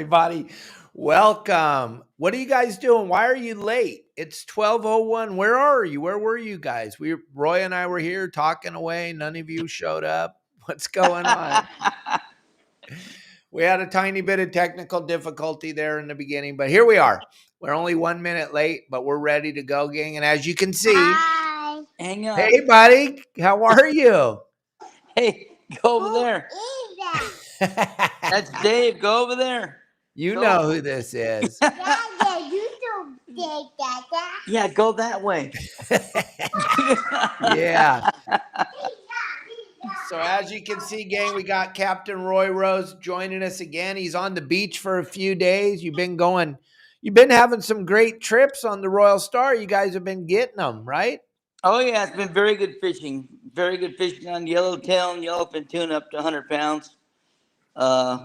everybody. Welcome. What are you guys doing? Why are you late? It's 12:01. Where are you? Where were you guys? Roy and I were here talking away. None of you showed up. What's going on? We had a tiny bit of technical difficulty there in the beginning, but here we are. We're only 1 minute late, but we're ready to go, gang. And as you can see, Hi. Hang on. Hey, buddy. How are you? Hey, go over there. That's Dave. Go over there. You know who this is. Yeah, go that way. Yeah. So as you can see, gang, we got Captain Roy Rose joining us again. He's on the beach for a few days. You've been having some great trips on the Royal Star. You guys have been getting them, right? Oh, yeah, it's been very good fishing. Very good fishing on yellowtail and yellowfin tuna up to 100 pounds.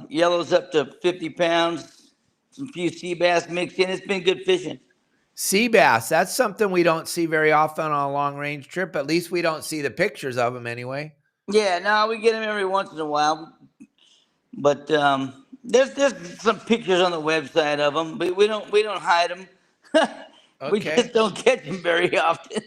Yellows up to 50 pounds. Some few sea bass mixed in. It's been good fishing. Sea bass, that's something we don't see very often on a long-range trip. At least we don't see the pictures of them anyway. Yeah, no, we get them every once in a while. But there's some pictures on the website of them, but we don't hide them. We just don't catch them very often.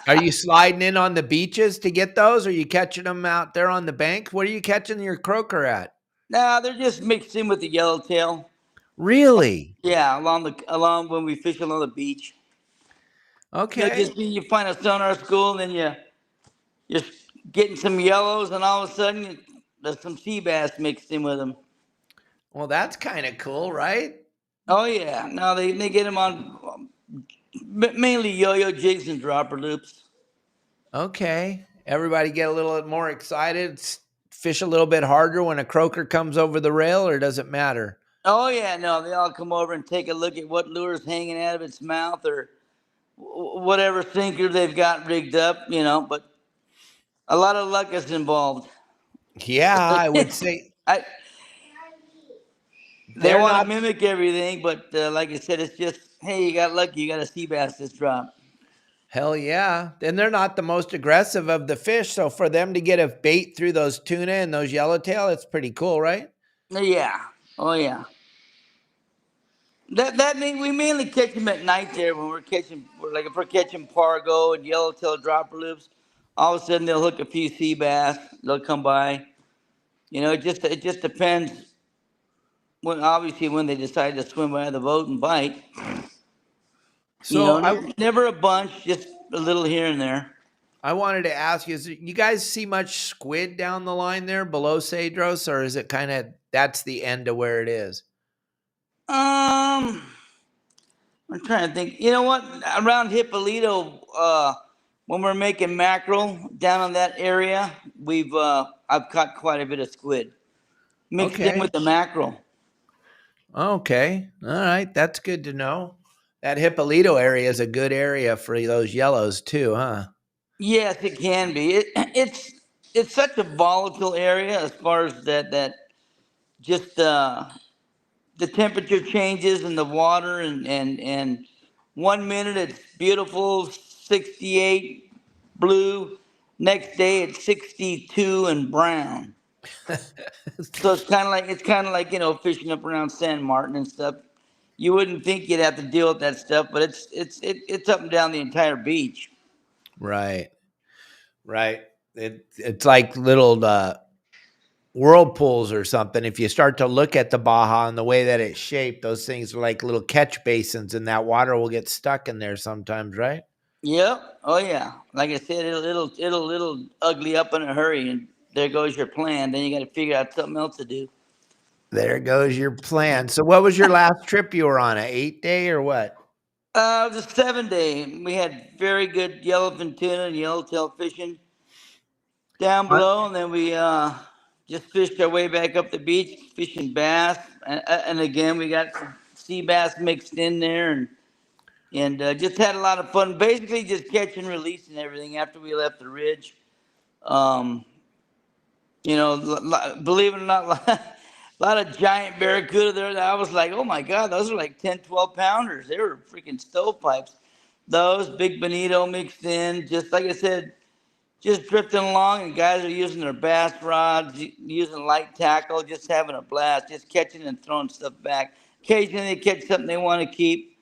Are you sliding in on the beaches to get those? Or are you catching them out there on the bank? What are you catching your croaker at? No, they're just mixed in with the yellowtail. Really? Yeah, along when we fish along the beach. Okay. You find a sonar school, and then you're getting some yellows, and all of a sudden there's some sea bass mixed in with them. Well, that's kind of cool, right? Oh yeah. No, they get them on mainly yo-yo jigs and dropper loops. Okay. Everybody get a little more excited, fish a little bit harder when a croaker comes over the rail, or does it matter? Oh yeah, no, they all come over and take a look at what lure's hanging out of its mouth or whatever sinker they've got rigged up, but a lot of luck is involved. Yeah, I would say. They want to mimic everything, but like I said, it's just, hey, you got lucky, you got a sea bass this drop. Hell yeah. Then they're not the most aggressive of the fish, so for them to get a bait through those tuna and those yellowtail, it's pretty cool, right? Yeah. Oh yeah. We mainly catch them at night there when if we're catching pargo and yellowtail dropper loops. All of a sudden they'll hook a few sea bass. They'll come by. It just depends. When they decide to swim by the boat and bite. So never a bunch, just a little here and there. I wanted to ask you: you guys see much squid down the line there below Cedros, or is it kind of that's the end of where it is? I'm trying to think. You know what? Around Hippolito, when we're making mackerel down on that area, I've caught quite a bit of squid mixed in with the mackerel. Okay, all right, that's good to know. That Hippolito area is a good area for those yellows too, huh? Yes, it can be. It's such a volatile area as far as that just the temperature changes in the water and 1 minute it's beautiful 68 blue, next day it's 62 and brown. So it's kind of like fishing up around San Martin and stuff. You wouldn't think you'd have to deal with that stuff, but it's up and down the entire beach. Right. It's like little whirlpools or something. If you start to look at the Baja and the way that it's shaped, those things are like little catch basins, and that water will get stuck in there sometimes, right? Yep. Oh yeah. Like I said, it'll ugly up in a hurry, and there goes your plan. Then you got to figure out something else to do. There goes your plan. So what was your last trip you were on, an 8-day or what? It was a 7-day. We had very good yellowfin tuna and yellowtail fishing down below, and then we just fished our way back up the beach, fishing bass, and again we got some sea bass mixed in there, and just had a lot of fun. Basically, just catch and release and everything after we left the ridge. Believe it or not, a lot of giant barracuda there. I was like, oh my God, those are like 10, 12 pounders. They were freaking stovepipes. Those big bonito mixed in, just like I said, just drifting along, and guys are using their bass rods, using light tackle, just having a blast, just catching and throwing stuff back. Occasionally they catch something they want to keep,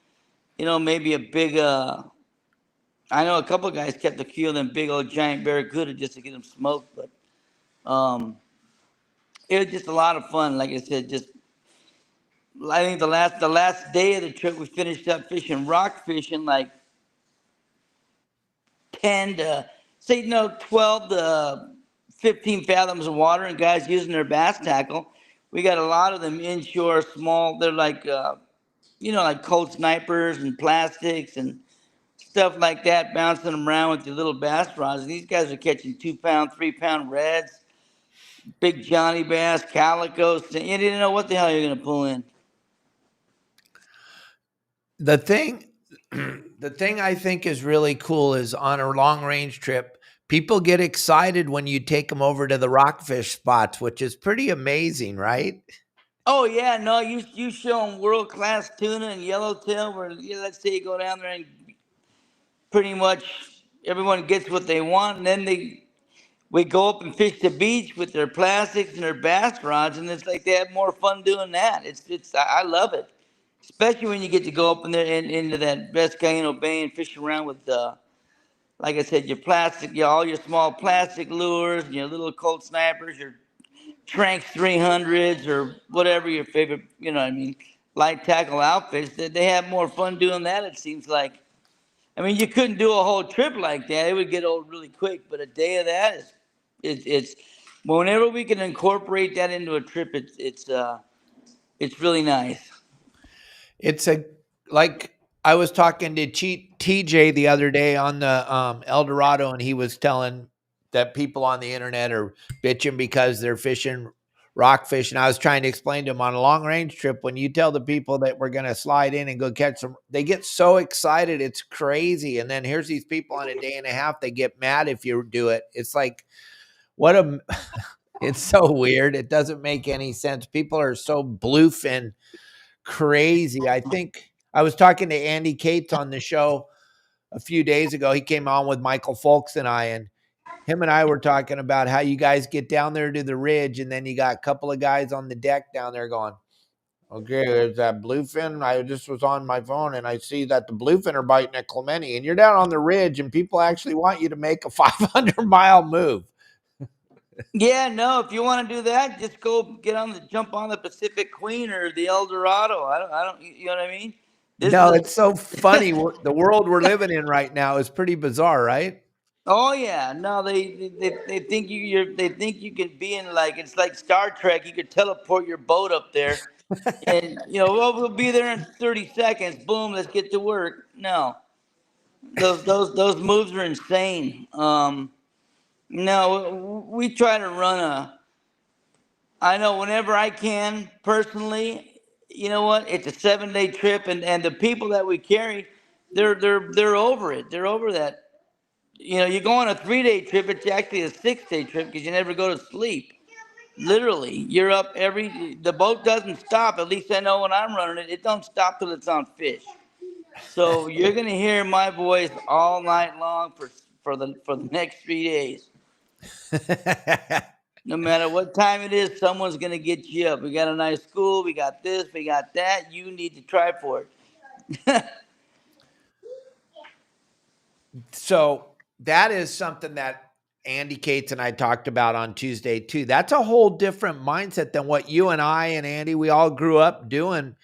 maybe a big, I know a couple of guys kept a few of them big old giant barracuda just to get them smoked, but it was just a lot of fun. Like I said, just I think the last day of the trip, we finished up fishing rock fishing like 12 to 15 fathoms of water, and guys using their bass tackle. We got a lot of them inshore, small. They're like like cold snipers and plastics and stuff like that, bouncing them around with your little bass rods. And these guys are catching 2 pound, 3 pound reds, big Johnny bass, calicos. You didn't know what the hell you're gonna pull in. The thing, the thing I think is really cool is on a long range trip, people get excited when you take them over to the rockfish spots, which is pretty amazing, right? Oh yeah, no, you show them world class tuna and yellowtail. Where let's say you go down there and pretty much everyone gets what they want, and then we go up and fish the beach with their plastics and their bass rods, and it's like they have more fun doing that. I love it, especially when you get to go up in there into that Vescayano Bay and fish around with like I said, your plastic, all your small plastic lures, your little cold snipers, your Tranks 300s or whatever your favorite, light tackle outfits. They have more fun doing that. It seems like. I mean, you couldn't do a whole trip like that; it would get old really quick. But a day of that it's whenever we can incorporate that into a trip, it's really nice. It's a like I was talking to TJ the other day on the El Dorado, and he was telling that people on the internet are bitching because they're fishing rockfish. And I was trying to explain to him on a long range trip, when you tell the people that we're going to slide in and go catch some, they get so excited. It's crazy. And then here's these people on a day and a half, they get mad if you do it. It's like, what a, it's so weird. It doesn't make any sense. People are so bluefin crazy. I think I was talking to Andy Cates on the show a few days ago. He came on with Michael Folks and him and I were talking about how you guys get down there to the ridge, and then you got a couple of guys on the deck down there going, okay, there's that bluefin. I just was on my phone and I see that the bluefin are biting at Clemente, and you're down on the ridge and people actually want you to make a 500-mile move. Yeah, no. If you want to do that, just go jump on the Pacific Queen or the El Dorado. I don't. You know what I mean? This No, is it's so funny. The world we're living in right now is pretty bizarre, right? Oh yeah, no, they think they think you can be in like it's like Star Trek. You could teleport your boat up there, and well, we'll be there in 30 seconds. Boom, let's get to work. No, those moves are insane. No, we try to run a. I know whenever I can personally. You know what? It's a 7 day trip, and the people that we carry, they're over it. They're over that. You go on a 3 day trip, it's actually a 6 day trip because you never go to sleep. Literally, you're up the boat doesn't stop. At least I know when I'm running it, it don't stop till it's on fish. So you're gonna hear my voice all night long for the next 3 days. No matter what time it is, someone's gonna get you up. We got a nice school, we got this, we got that. You need to try for it. So that is something that Andy Cates and I talked about on Tuesday too. That's a whole different mindset than what you and I and Andy, we all grew up doing.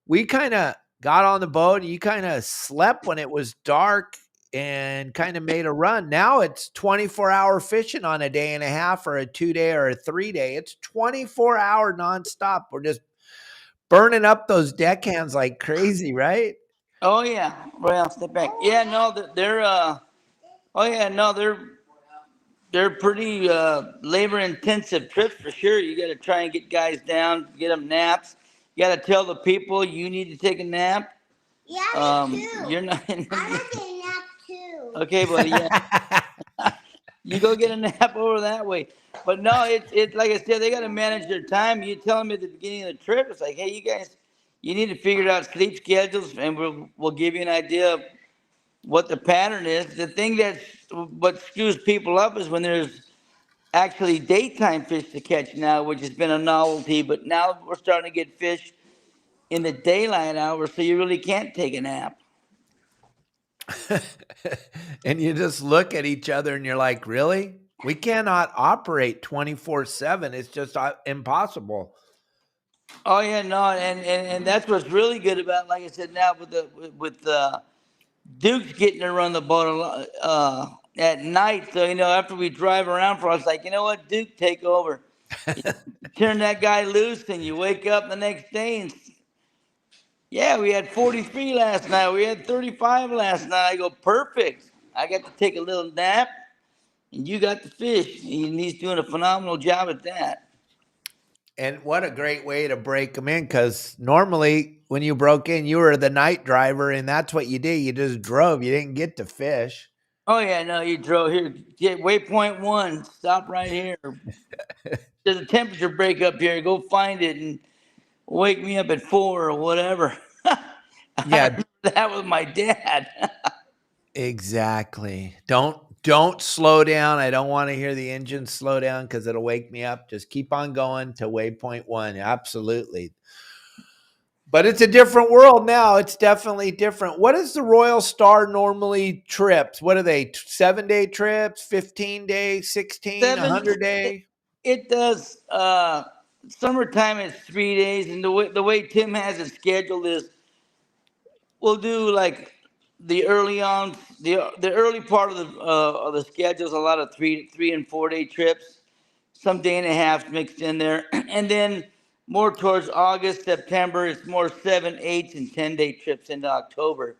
We kind of got on the boat and you kind of slept when it was dark and kind of made a run. Now it's 24-hour fishing on a day and a half or a 2 day or a 3 day. It's 24-hour nonstop. We're just burning up those deckhands like crazy, right? Oh yeah, well, step back. Yeah, no, they're oh yeah, no, they're pretty labor intensive trips for sure. You got to try and get guys down, get them naps. You got to tell the people you need to take a nap. Yeah, me too. You're not. I like a nap too. Okay, buddy. Yeah, you go get a nap over that way. But no, it's like I said, they got to manage their time. You tell them at the beginning of the trip, it's like, hey, you guys, you need to figure out sleep schedules, and we'll give you an idea of what the pattern is. The thing that's what screws people up is when there's actually daytime fish to catch now, which has been a novelty. But now we're starting to get fish in the daylight hours, so you really can't take a nap. And you just look at each other and you're like, really? We cannot operate 24/7. It's just impossible. Oh yeah, no, and that's what's really good about, like I said, now with Duke's getting to run the boat at night. So after we drive around for us, like, you know what, Duke, take over. You turn that guy loose, and you wake up the next day and yeah, we had 43 last night. We had 35 last night. I go, perfect. I got to take a little nap, and you got the fish. And he's doing a phenomenal job at that. And what a great way to break them in, because normally when you broke in, you were the night driver, and that's what you did. You just drove. You didn't get to fish. Oh, yeah, no, you drove here. Get waypoint 1. Stop right here. There's a temperature break up here. Go find it and wake me up at 4 or whatever. I Yeah, remember that with my dad. exactly. Don't slow down. I don't want to hear the engine slow down because it'll wake me up. Just keep on going to waypoint 1. Absolutely. But it's a different world now. It's definitely different. What is the Royal Star normally trips? What are they? 7-day trips, 15-day, 16, 100-day? It does. Summertime is 3 days, and the way Tim has it scheduled is we'll do like the early part of the schedule is a lot of 3 and 4 day trips, some day and a half mixed in there, and then more towards August, September, it's more 7, 8, and 10 day trips into October.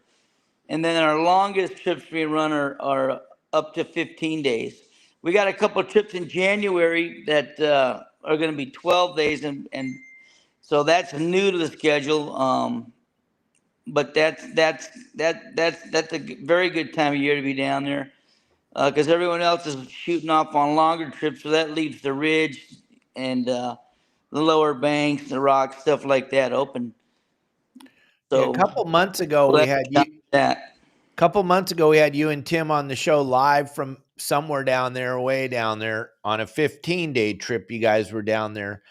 And then our longest trips we run are up to 15 days. We got a couple of trips in January that are going to be 12 days, and so that's new to the schedule. But that's a very good time of year to be down there because everyone else is shooting off on longer trips, so that leaves the ridge and the lower banks, the rocks, stuff like that open. Yeah, a So couple months ago we had you. that. Couple months ago, we had you and Tim on the show live from somewhere down there, way down there on a 15-day trip. You guys were down there.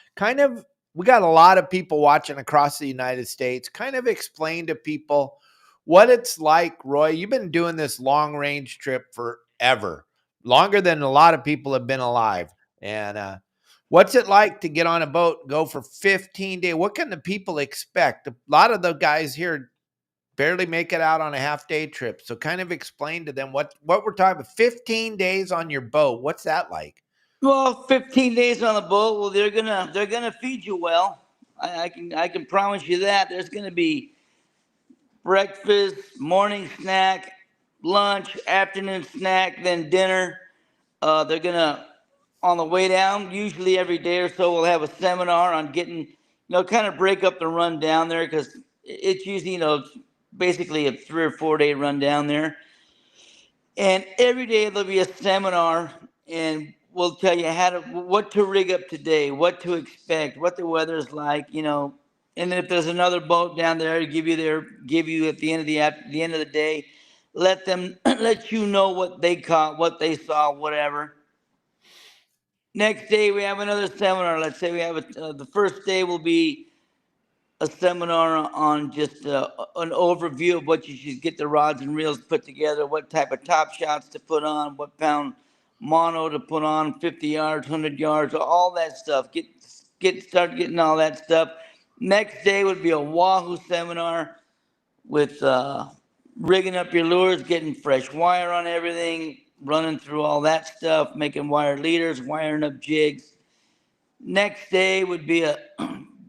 We got a lot of people watching across the United States. Kind of explain to people what it's like, Roy. You've been doing this long range trip forever, longer than a lot of people have been alive. And what's it like to get on a boat, go for 15 days? What can the people expect? A lot of the guys here barely make it out on a half-day trip. So kind of explain to them what we're talking about. 15 days on your boat. What's that like? Well, 15 days on the boat. Well, they're gonna feed you well. I can promise you that. There's gonna be breakfast, morning snack, lunch, afternoon snack, then dinner. They're gonna on the way down. Usually every day or so, we'll have a seminar on getting, kind of break up the run down there because it's usually, basically a 3 or 4 day run down there. And every day there'll be a seminar, and we'll tell you what to rig up today, what to expect, what the weather's like, And if there's another boat down there, give you at the end of the end of the day, let them let you know what they caught, what they saw, whatever. Next day we have another seminar. Let's say we have the first day will be a seminar on just an overview of what you should get the rods and reels put together, what type of top shots to put on, what pound mono to put on, 50 yards, 100 yards, all that stuff. Start getting all that stuff. Next day would be a Wahoo seminar with rigging up your lures, getting fresh wire on everything, running through all that stuff, making wire leaders, wiring up jigs. Next day would be a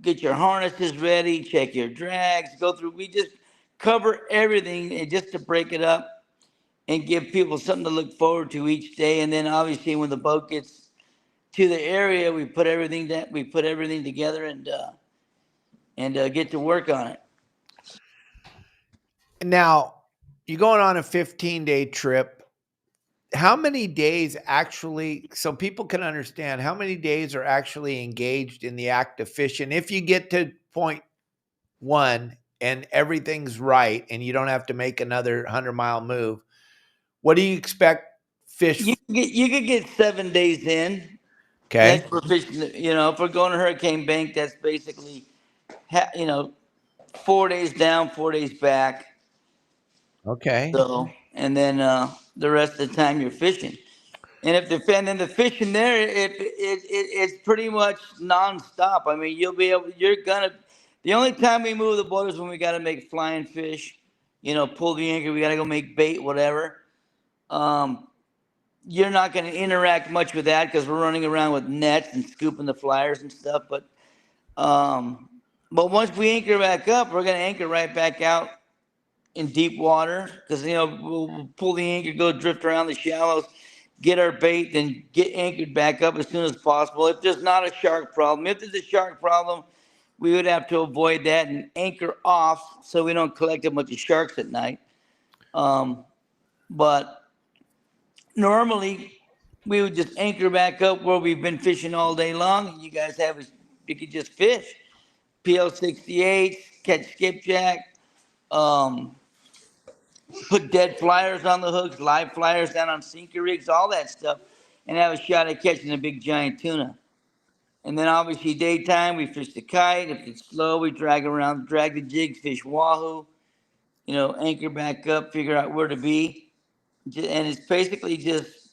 get your harnesses ready, check your drags, go through. We just cover everything and just to break it up and give people something to look forward to each day. And then obviously when the boat gets to the area, we put everything together and get to work on it. Now, you're going on a 15-day trip. How many days actually, so people can understand, how many days are actually engaged in the act of fishing? If you get to point 1 and everything's right and you don't have to make another 100-mile move, what do you expect fish? You could get 7 days in. Okay. That's for fishing. If we're going to Hurricane Bank, that's basically 4 days down, 4 days back. Okay. So, and then the rest of the time you're fishing. And if the fishing there, it's pretty much nonstop. I mean, the only time we move the boat is when we got to make flying fish, pull the anchor, we got to go make bait, whatever. Um, you're not going to interact much with that because we're running around with nets and scooping the flyers and stuff. Um, but once we anchor back up, we're going to anchor right back out in deep water because we'll pull the anchor, go drift around the shallows, get our bait, then get anchored back up as soon as possible. If there's not a shark problem, if there's a shark problem, we would have to avoid that and anchor off so we don't collect a bunch of sharks at night. But normally we would just anchor back up where we've been fishing all day long. And you could just fish PL68, catch skipjack, um, put dead flyers on the hooks, live flyers down on sinker rigs, all that stuff, and have a shot at catching a big giant tuna. And then obviously daytime we fish the kite. If it's slow, we drag the jigs, fish wahoo, anchor back up, figure out where to be. And it's basically just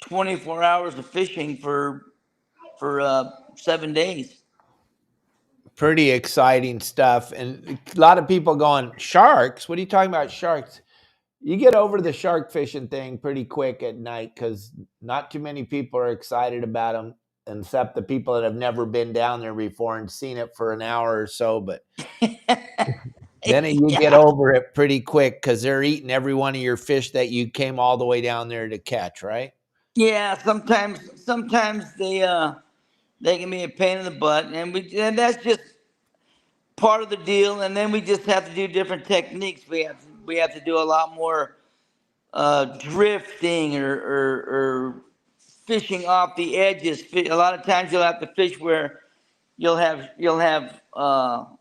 24 hours of fishing for 7 days. Pretty exciting stuff. And a lot of people going, sharks? What are you talking about, sharks? You get over the shark fishing thing pretty quick at night because not too many people are excited about them, except the people that have never been down there before and seen it for an hour or so. But then you get Yeah. over it pretty quick because they're eating every one of your fish that you came all the way down there to catch, right? Yeah, sometimes they can be a pain in the butt, and that's just part of the deal. And then we just have to do different techniques. We have to do a lot more drifting or fishing off the edges. A lot of times you'll have to fish where you'll have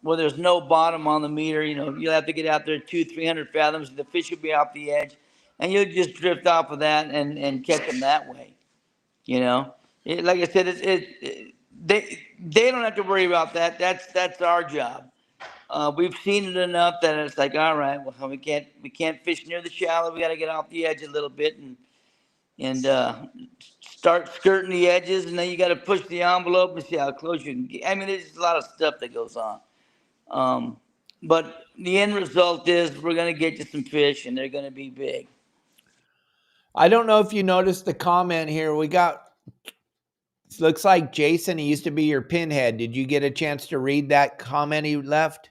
where there's no bottom on the meter. You'll have to get out there 200-300 fathoms. The fish will be off the edge, and you'll just drift off of that and catch them that way. Like I said, they don't have to worry about that. That's our job. We've seen it enough that it's like, all right, well, we can't fish near the shallow. We got to get off the edge a little bit and start skirting the edges, and then you got to push the envelope and see how close you can get. I mean, there's a lot of stuff that goes on. But the end result is we're gonna get you some fish, and they're gonna be big. I don't know if you noticed the comment here. Looks like Jason, he used to be your pinhead. Did you get a chance to read that comment he left?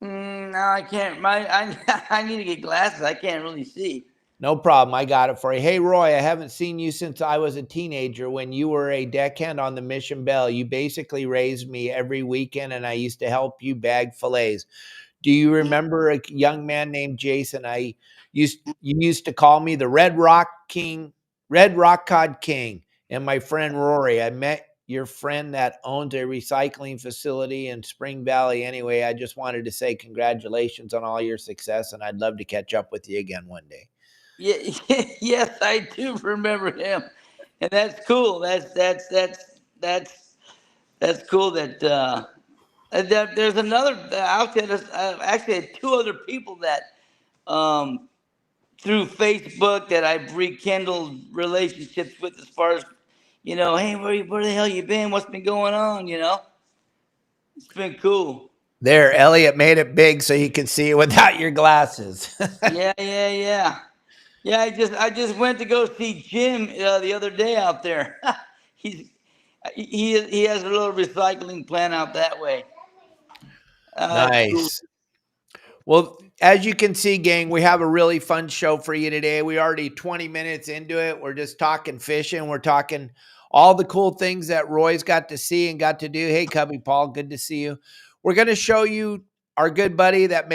No, I can't. I need to get glasses. I can't really see. No problem. I got it for you. Hey, Roy, I haven't seen you since I was a teenager when you were a deckhand on the Mission Belle. You basically raised me every weekend, and I used to help you bag fillets. Do you remember a young man named Jason? You used to call me the Red Rock King, Red Rock Cod King, and my friend Rory. I met your friend that owns a recycling facility in Spring Valley. Anyway, I just wanted to say congratulations on all your success, and I'd love to catch up with you again one day. Yeah, yes, I do remember him, and that's cool. That's cool. That there's another out there. Actually, had two other people that um, through Facebook that I've rekindled relationships with, as far as hey, where the hell you been? What's been going on? It's been cool. There, Elliot made it big so you can see it without your glasses. Yeah. Yeah, I just went to go see Jim the other day out there. He's he has a little recycling plant out that way. That's cool. Nice. Well, as you can see, gang, we have a really fun show for you today. We already 20 minutes into it. We're just talking fishing. We're talking all the cool things that Roy's got to see and got to do. Hey, Cubby Paul, good to see you. We're going to show you our good buddy that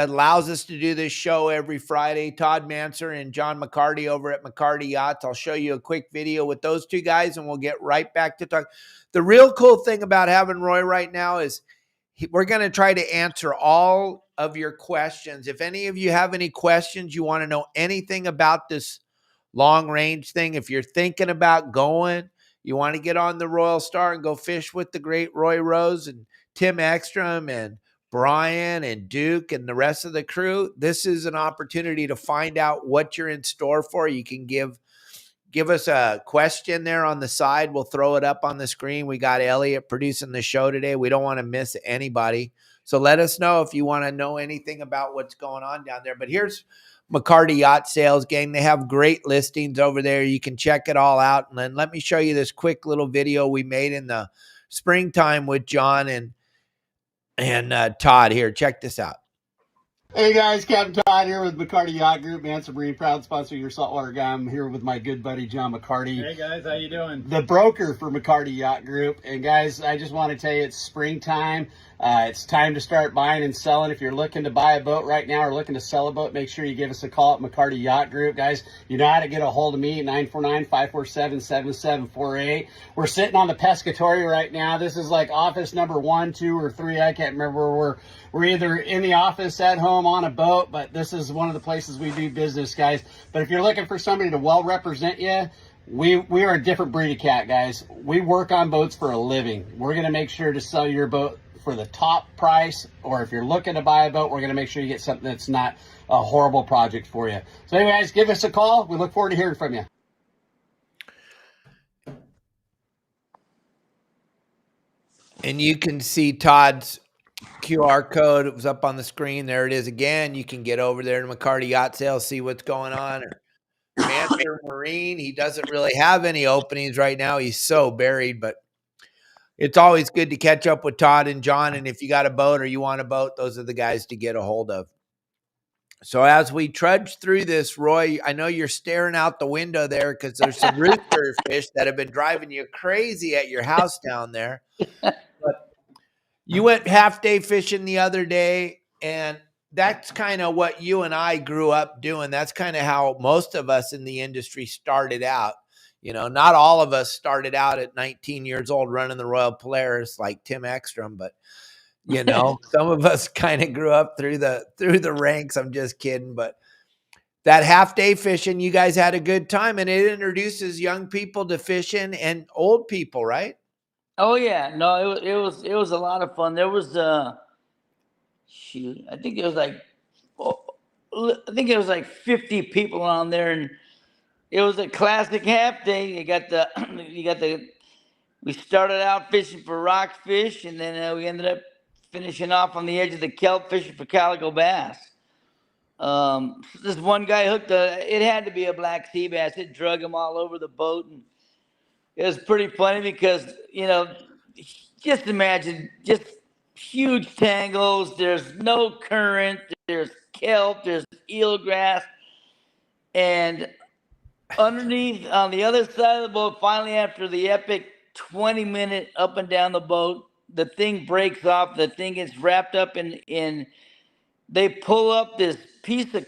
allows us to do this show every Friday, Todd Manser and John McCarty over at McCarty Yachts. I'll show you a quick video with those two guys, and we'll get right back to talk. The real cool thing about having Roy right now is we're going to try to answer all of your questions. If any of you have any questions, you want to know anything about this long range thing. If you're thinking about going, you want to get on the Royal Star and go fish with the great Roy Rose and Tim Extramm and Brian and Duke and the rest of the crew, this is an opportunity to find out what you're in store for. You can give us a question there on the side. We'll throw it up on the screen. We got Elliot producing the show today. We don't want to miss anybody. So let us know if you want to know anything about what's going on down there. But here's McCarty Yacht Sales Gang. They have great listings over there. You can check it all out. And then let me show you this quick little video we made in the springtime with John and Todd here. Check this out. Hey guys, Captain Todd here with McCarty Yacht Group, Manson Marine, proud sponsor of Your Saltwater Guide. I'm here with my good buddy John McCarty. Hey guys, how you doing? The broker for McCarty Yacht Group. And guys, I just want to tell you it's springtime. It's time to start buying and selling. If you're looking to buy a boat right now or looking to sell a boat, make sure you give us a call at McCarty Yacht Group. Guys, you know how to get a hold of me at 949-547-7748. We're sitting on the Pescatory right now. This is like office number 1, 2, or 3. I can't remember. We're either in the office, at home, on a boat, but this is one of the places we do business, guys. But if you're looking for somebody to well represent you, we are a different breed of cat, guys. We work on boats for a living. We're going to make sure to sell your boat for the top price, or if you're looking to buy a boat, we're going to make sure you get something that's not a horrible project for you. So anyway, guys, give us a call. We look forward to hearing from you. And you can see Todd's QR code. It was up on the screen. There it is again. You can get over there to McCarty Yacht Sales, see what's going on. Manson Marine, he doesn't really have any openings right now. He's so buried, but it's always good to catch up with Todd and John. And if you got a boat or you want a boat, those are the guys to get a hold of. So as we trudge through this, Roy, I know you're staring out the window there because there's some rooster fish that have been driving you crazy at your house down there. But you went half-day fishing the other day, and that's kind of what you and I grew up doing. That's kind of how most of us in the industry started out. You know, not all of us started out at 19 years old running the Royal Polaris like Tim Extramm, but you know, some of us kind of grew up through the ranks. I'm just kidding, but that half-day fishing, you guys had a good time, and it introduces young people to fishing and old people, right? Oh yeah, no, it was a lot of fun. There was shoot, I think it was like 50 people on there, and it was a classic half day. We started out fishing for rockfish, and then we ended up finishing off on the edge of the kelp fishing for calico bass. This one guy it had to be a black sea bass. It drug him all over the boat, and it was pretty funny because, you know, just imagine just huge tangles. There's no current. There's kelp. There's eelgrass. And underneath, on the other side of the boat, finally after the epic 20-minute up and down the boat, the thing breaks off. The thing gets wrapped up in they pull up this piece of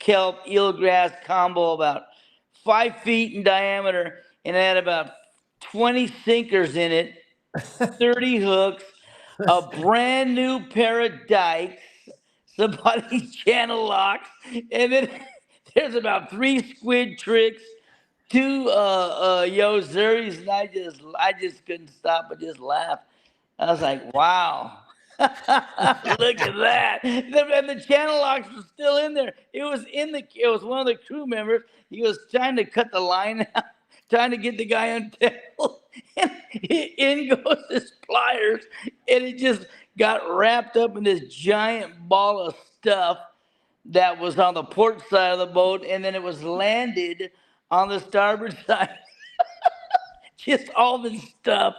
kelp eelgrass combo about 5 feet in diameter, and it had about 20 sinkers in it, 30 hooks, a brand new pair of dikes, somebody's channel locks, and then there's about 3 squid tricks, 2 Yozeris, and I just couldn't stop but just laugh. I was like, wow. Look at that. And the channel locks were still in there. It was one of the crew members. He was trying to cut the line out, trying to get the guy untangled. And in goes his pliers. And it just got wrapped up in this giant ball of stuff that was on the port side of the boat. And then it was landed on the starboard side. Just all this stuff.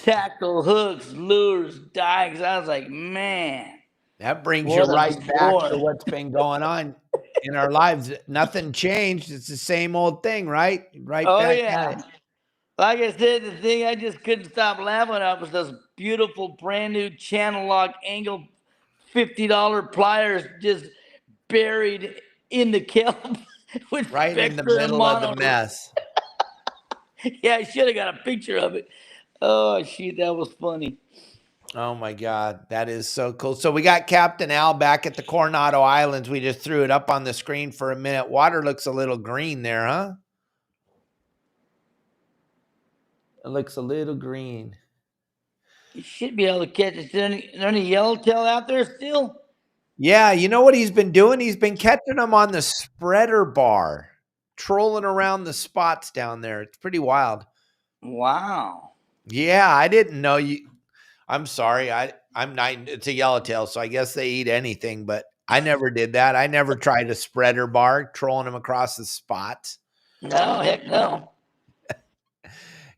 Tackle, hooks, lures, dikes. I was like, man. That brings you right back to what's been going on in our lives. Nothing changed. It's the same old thing, right? Right back at it. Like I said, the thing I just couldn't stop laughing at was those beautiful brand new channel lock angle $50 pliers just buried in the kelp. With right in the middle of the mess. Yeah, I should have got a picture of it. Oh, shoot, that was funny. Oh my God, that is so cool. So we got Captain Al back at the Coronado Islands. We just threw it up on the screen for a minute. Water looks a little green there, huh? It looks a little green. You should be able to catch it. Is there any yellowtail out there still? Yeah, you know what he's been doing? He's been catching them on the spreader bar, trolling around the spots down there. It's pretty wild. Wow. Yeah, I didn't know you. I'm sorry. I'm not. It's a yellowtail, so I guess they eat anything. But I never did that. I never tried a spreader bar, trolling them across the spots. No, heck no.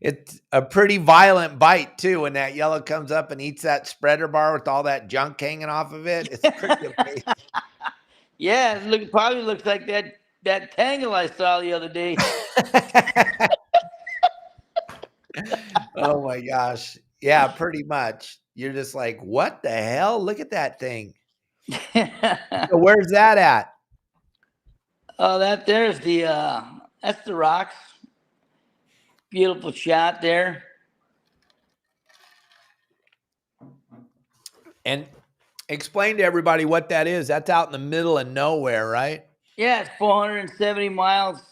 It's a pretty violent bite too. When that yellow comes up and eats that spreader bar with all that junk hanging off of it, it's pretty amazing. Yeah, probably looks like that tangle I saw the other day. Oh my gosh. Yeah, pretty much. You're just like, what the hell? Look at that thing. So where's that at? Oh, there's that's the rocks. Beautiful shot there. And explain to everybody what that is. That's out in the middle of nowhere, right? Yeah, it's 470 miles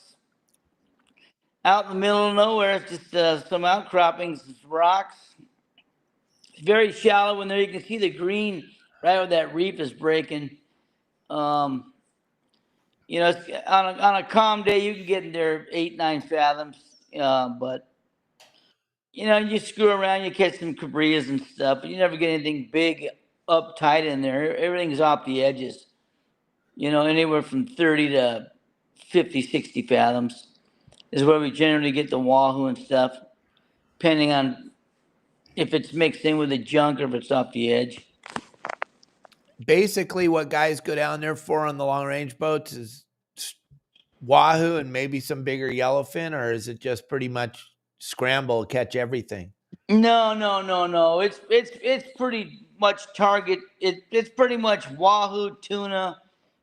out in the middle of nowhere. It's just some outcroppings, some rocks. It's very shallow in there. You can see the green right where that reef is breaking. You know, on a calm day, you can get in there 8-9 fathoms. But you know, you screw around, you catch some cabrias and stuff, but you never get anything big up tight in there. Everything's off the edges. You know, anywhere from 30 to 50, 60 fathoms is where we generally get the wahoo and stuff, depending on if it's mixed in with the junk or if it's off the edge. Basically, what guys go down there for on the long range boats is wahoo and maybe some bigger yellowfin, or is it just pretty much scramble, catch everything? No. It's pretty much target. It's pretty much wahoo, tuna,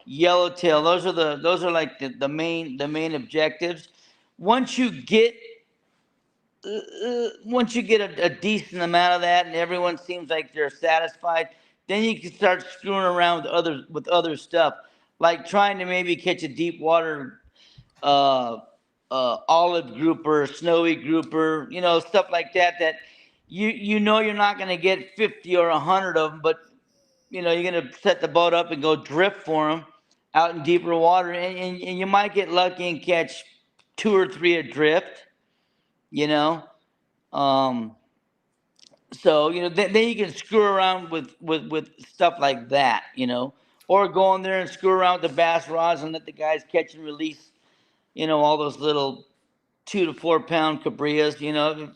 yellowtail. Those are like the main objectives. Once you get a decent amount of that, and everyone seems like they're satisfied, then you can start screwing around with other stuff, like trying to maybe catch a deep water uh, olive grouper, snowy grouper, you know, stuff like that. That you know you're not going to get 50 or 100 of them, but you know you're going to set the boat up and go drift for them out in deeper water, and you might get lucky and catch 2 or 3 adrift, you know. Um, so you know, then you can screw around with stuff like that, you know, or go in there and screw around with the bass rods and let the guys catch and release, you know, all those little 2 to 4 pound cabrias. You know,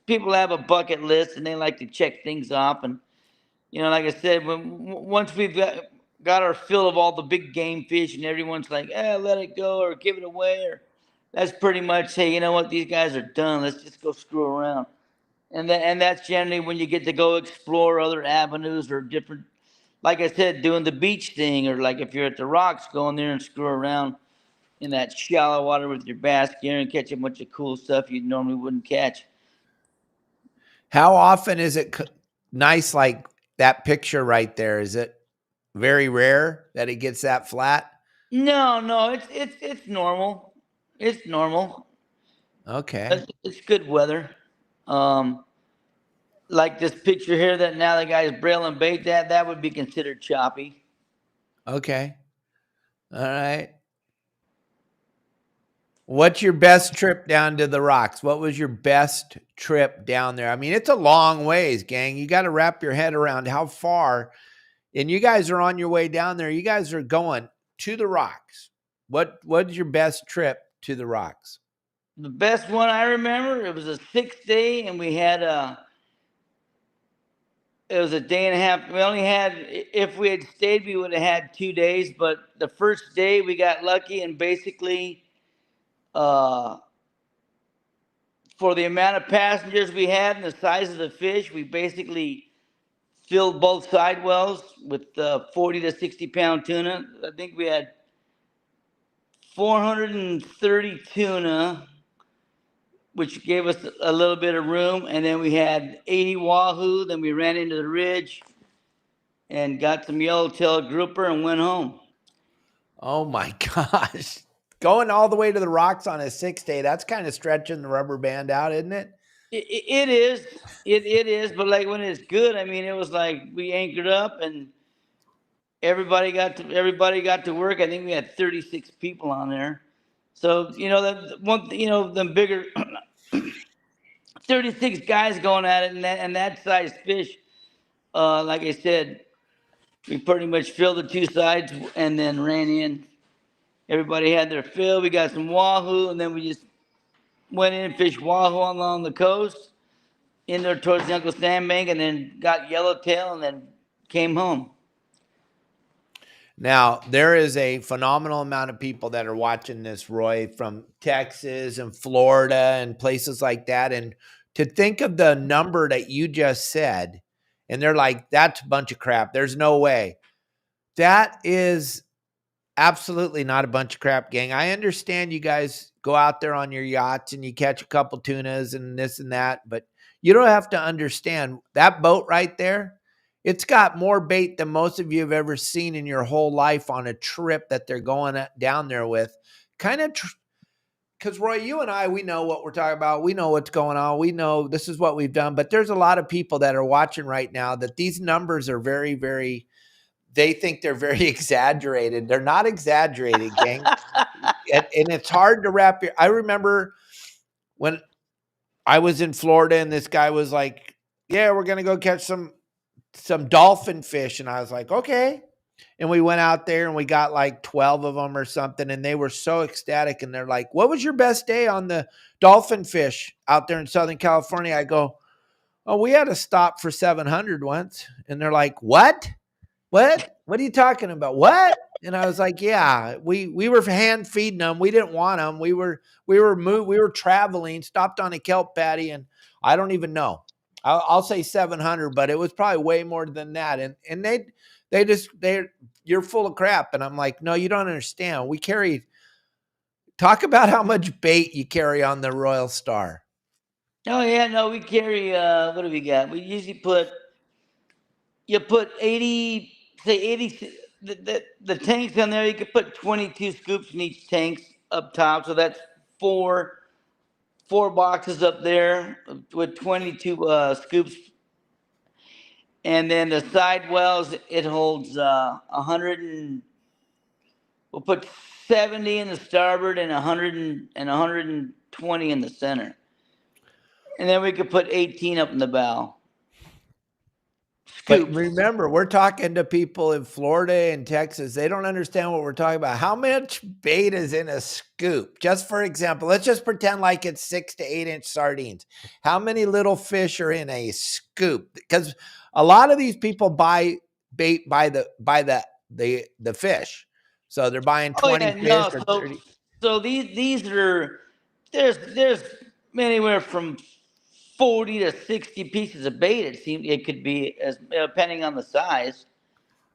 people have a bucket list and they like to check things off. And you know, like I said, once we've got our fill of all the big game fish, and everyone's like, let it go or give it away, or that's pretty much, hey, you know what, these guys are done. Let's just go screw around. And that's generally when you get to go explore other avenues or different, like I said, doing the beach thing, or like if you're at the rocks, going there and screw around in that shallow water with your bass gear and catch a bunch of cool stuff you normally wouldn't catch. How often is it nice like that picture right there? Is it very rare that it gets that flat? No, it's normal. It's normal. Okay. It's good weather. Um, like this picture here that now the guy's brailing bait, that would be considered choppy. Okay. All right. What's your best trip down to the rocks? What was your best trip down there? I mean, it's a long ways, gang. You got to wrap your head around how far. And you guys are on your way down there. You guys are going to the rocks. What's your best trip to the rocks? The best one I remember, it was a 6-day, and it was a day and a half. We only had, if we had stayed, we would have had 2 days. But the first day we got lucky, and basically, for the amount of passengers we had and the size of the fish, we basically filled both side wells with 40 to 60 pound tuna. I think we had 430 tuna which gave us a little bit of room. And then we had 80 wahoo. Then we ran into the ridge and got some yellowtail grouper and went home. Oh my gosh. Going all the way to the rocks on a 6-day, that's kind of stretching the rubber band out, isn't it? It is. It is. But like when it's good, I mean, it was like we anchored up and everybody got to work. I think we had 36 people on there. So, the bigger 36 guys going at it, and that size fish, like I said, we pretty much filled the two sides and then ran in. Everybody had their fill. We got some wahoo, and then we just went in and fished wahoo along the coast, in there towards the Uncle Sam Bank, and then got yellowtail, and then came home. Now, there is a phenomenal amount of people that are watching this, Roy, from Texas and Florida and places like that. And to think of the number that you just said, and they're like, that's a bunch of crap. There's no way. That is absolutely not a bunch of crap, gang. I understand you guys go out there on your yachts and you catch a couple tunas and this and that, but you don't have to understand that boat right there. It's got more bait than most of you have ever seen in your whole life on a trip that they're going down there with. Kind of, because Roy, you and I, we know what we're talking about. We know what's going on. We know this is what we've done. But there's a lot of people that are watching right now that these numbers are very, very, they think they're very exaggerated. They're not exaggerated, gang. And it's hard to wrap your, I remember when I was in Florida and this guy was like, yeah, we're going to go catch some dolphin fish. And I was like, okay. And we went out there and we got like 12 of them or something. And they were so ecstatic. And they're like, what was your best day on the dolphin fish out there in Southern California? I go, oh, we had to stop for 700 once. And they're like, what? What are you talking about? What? And I was like, yeah, we were hand feeding them. We didn't want them. We were traveling, stopped on a kelp patty. And I don't even know. I'll say 700, but it was probably way more than that. And you're full of crap. And I'm like, no, you don't understand. Talk about how much bait you carry on the Royal Star. Oh yeah, no, we carry, what do we got? We usually put 80, say 80, the tanks on there, you could put 22 scoops in each tank up top. So that's four boxes up there with 22 scoops. And then the side wells, it holds 100 we'll put 70 in the starboard and 120 in the center. And then we could put 18 up in the bow. Scoops. But remember, we're talking to people in Florida and Texas. They don't understand what we're talking about. How much bait is in a scoop? Just for example, let's just pretend like it's 6 to 8 inch sardines. How many little fish are in a scoop? Because a lot of these people buy bait by the fish. So they're buying 20 fish or 30. So these are, there's anywhere from 40 to 60 pieces of bait. It could be, as depending on the size,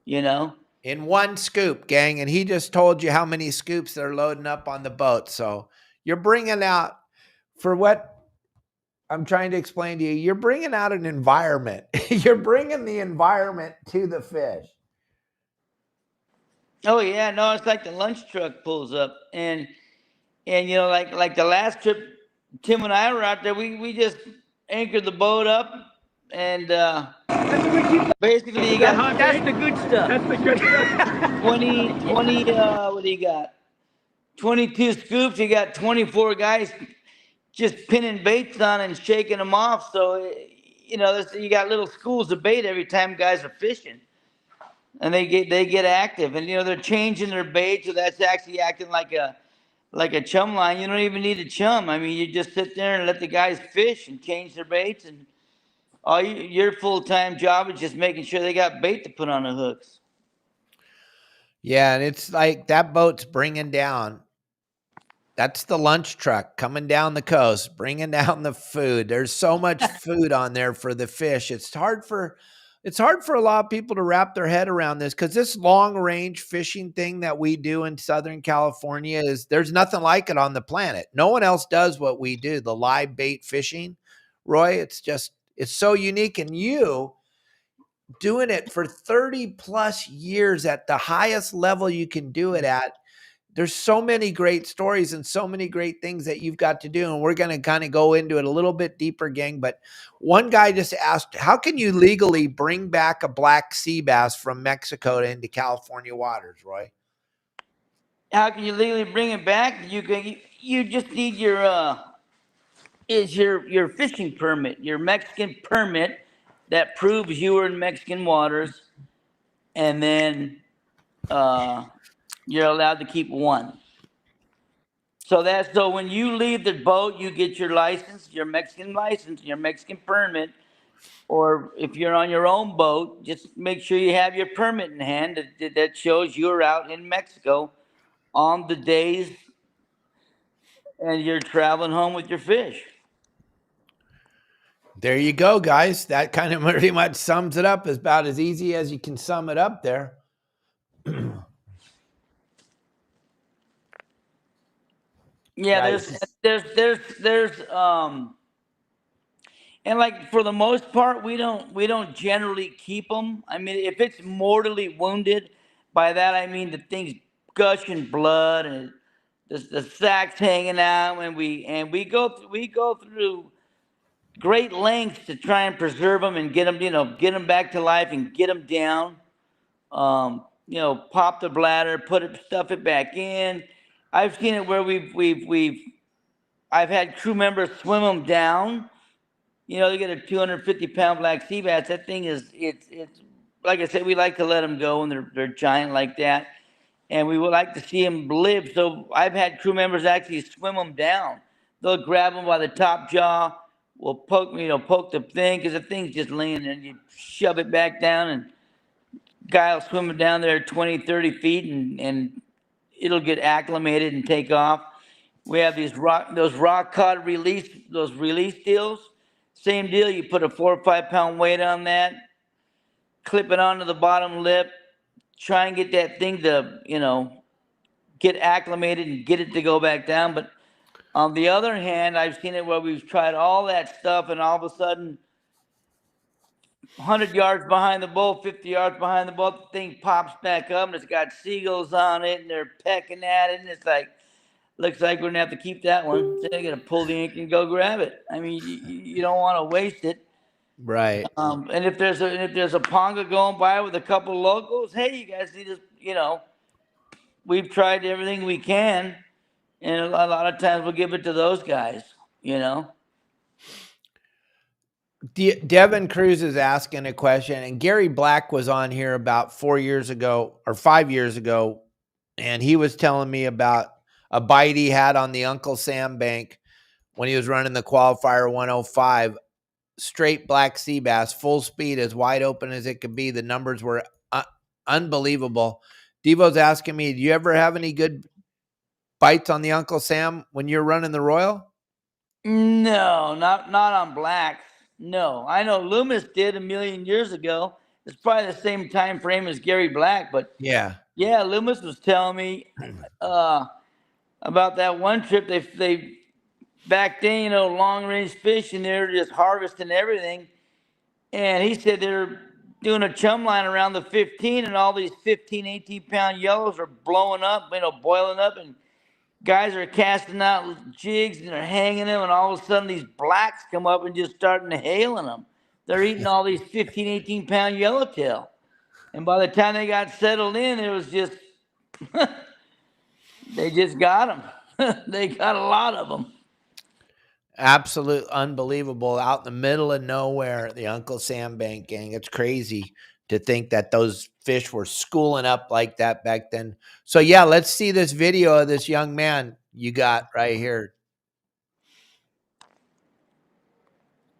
in one scoop, gang. And he just told you how many scoops they're loading up on the boat. So you're bringing out, for what I'm trying to explain to you, you're bringing out an environment. You're bringing the environment to the fish. Oh yeah, no, it's like the lunch truck pulls up, and like the last trip, Tim and I were out there. We just anchored the boat up, and basically you got, that's the good stuff. That's the good stuff. 20 what do you got? 22 scoops. You got 24 guys just pinning baits on and shaking them off. So you got little schools of bait every time guys are fishing. And they get active, and they're changing their bait, so that's actually acting like a chum line. You don't even need a chum. I mean, you just sit there and let the guys fish and change their baits, and your full-time job is just making sure they got bait to put on the hooks. Yeah, and it's like that boat's bringing down. That's the lunch truck coming down the coast, bringing down the food. There's so much food on there for the fish. It's hard for It's hard for a lot of people to wrap their head around this because this long range fishing thing that we do in Southern California there's nothing like it on the planet. No one else does what we do, the live bait fishing. Roy, it's so unique. And you doing it for 30 plus years at the highest level you can do it at. There's so many great stories and so many great things that you've got to do. And we're going to kind of go into it a little bit deeper, gang. But one guy just asked, how can you legally bring back a black sea bass from Mexico into California waters, Roy? How can you legally bring it back? You just need your fishing permit, your Mexican permit that proves you were in Mexican waters, and then you're allowed to keep one. So when you leave the boat, you get your license, your Mexican license, your Mexican permit, or if you're on your own boat, just make sure you have your permit in hand that shows you're out in Mexico on the days and you're traveling home with your fish. There you go, guys. That kind of pretty much sums it up. As about as easy as you can sum it up there. Yeah, there's and like for the most part, we don't generally keep them. I mean, if it's mortally wounded, by that I mean the thing's gushing blood and the sack's hanging out, and we go through great lengths to try and preserve them and get them back to life and get them down. Pop the bladder, stuff it back in. I've seen it where I've had crew members swim them down. They get a 250-pound black sea bass. That thing it's like I said, we like to let them go when they're giant like that, and we would like to see them live. So I've had crew members actually swim them down. They'll grab them by the top jaw. We'll poke the thing because the thing's just laying there. And you shove it back down, and guy will swim it down there 20, 30 feet, and it'll get acclimated and take off. We have those rock cod release deals. Same deal. You put a 4 or 5 pound weight on that, clip it onto the bottom lip, try and get that thing to get acclimated and get it to go back down. But on the other hand, I've seen it where we've tried all that stuff, and all of a sudden, 100 yards behind the boat, 50 yards behind the boat, the thing pops back up, and it's got seagulls on it, and they're pecking at it, and it's like, looks like we're gonna have to keep that one. So they're gonna pull the ink and go grab it. I mean, you don't want to waste it, Right. And if there's a ponga going by with a couple of locals, hey, you guys need to, we've tried everything we can, and a lot of times we'll give it to those guys. Devin Cruz is asking a question, and Gary Black was on here about 4 years ago or 5 years ago, and he was telling me about a bite he had on the Uncle Sam bank when he was running the qualifier 105, straight black sea bass, full speed, as wide open as it could be. The numbers were unbelievable. Devo's asking me, do you ever have any good bites on the Uncle Sam when you're running the Royal? No, not on blacks. No, I know Loomis did a million years ago. It's probably the same time frame as Gary Black, but yeah, Loomis was telling me about that one trip. They back then, long range fishing, they're just harvesting everything, and he said they're doing a chum line around the 15, and all these 15, 18-pound yellows are blowing up, boiling up, and guys are casting out jigs and they're hanging them, and all of a sudden these blacks come up and just start inhaling them. They're eating all these 15, 18-pound yellowtail. And by the time they got settled in, it was just, they just got them. They got a lot of them. Absolute unbelievable. Out in the middle of nowhere, the Uncle Sam bank, gang. It's crazy to think that those fish were schooling up like that back then. So yeah, let's see this video of this young man you got right here.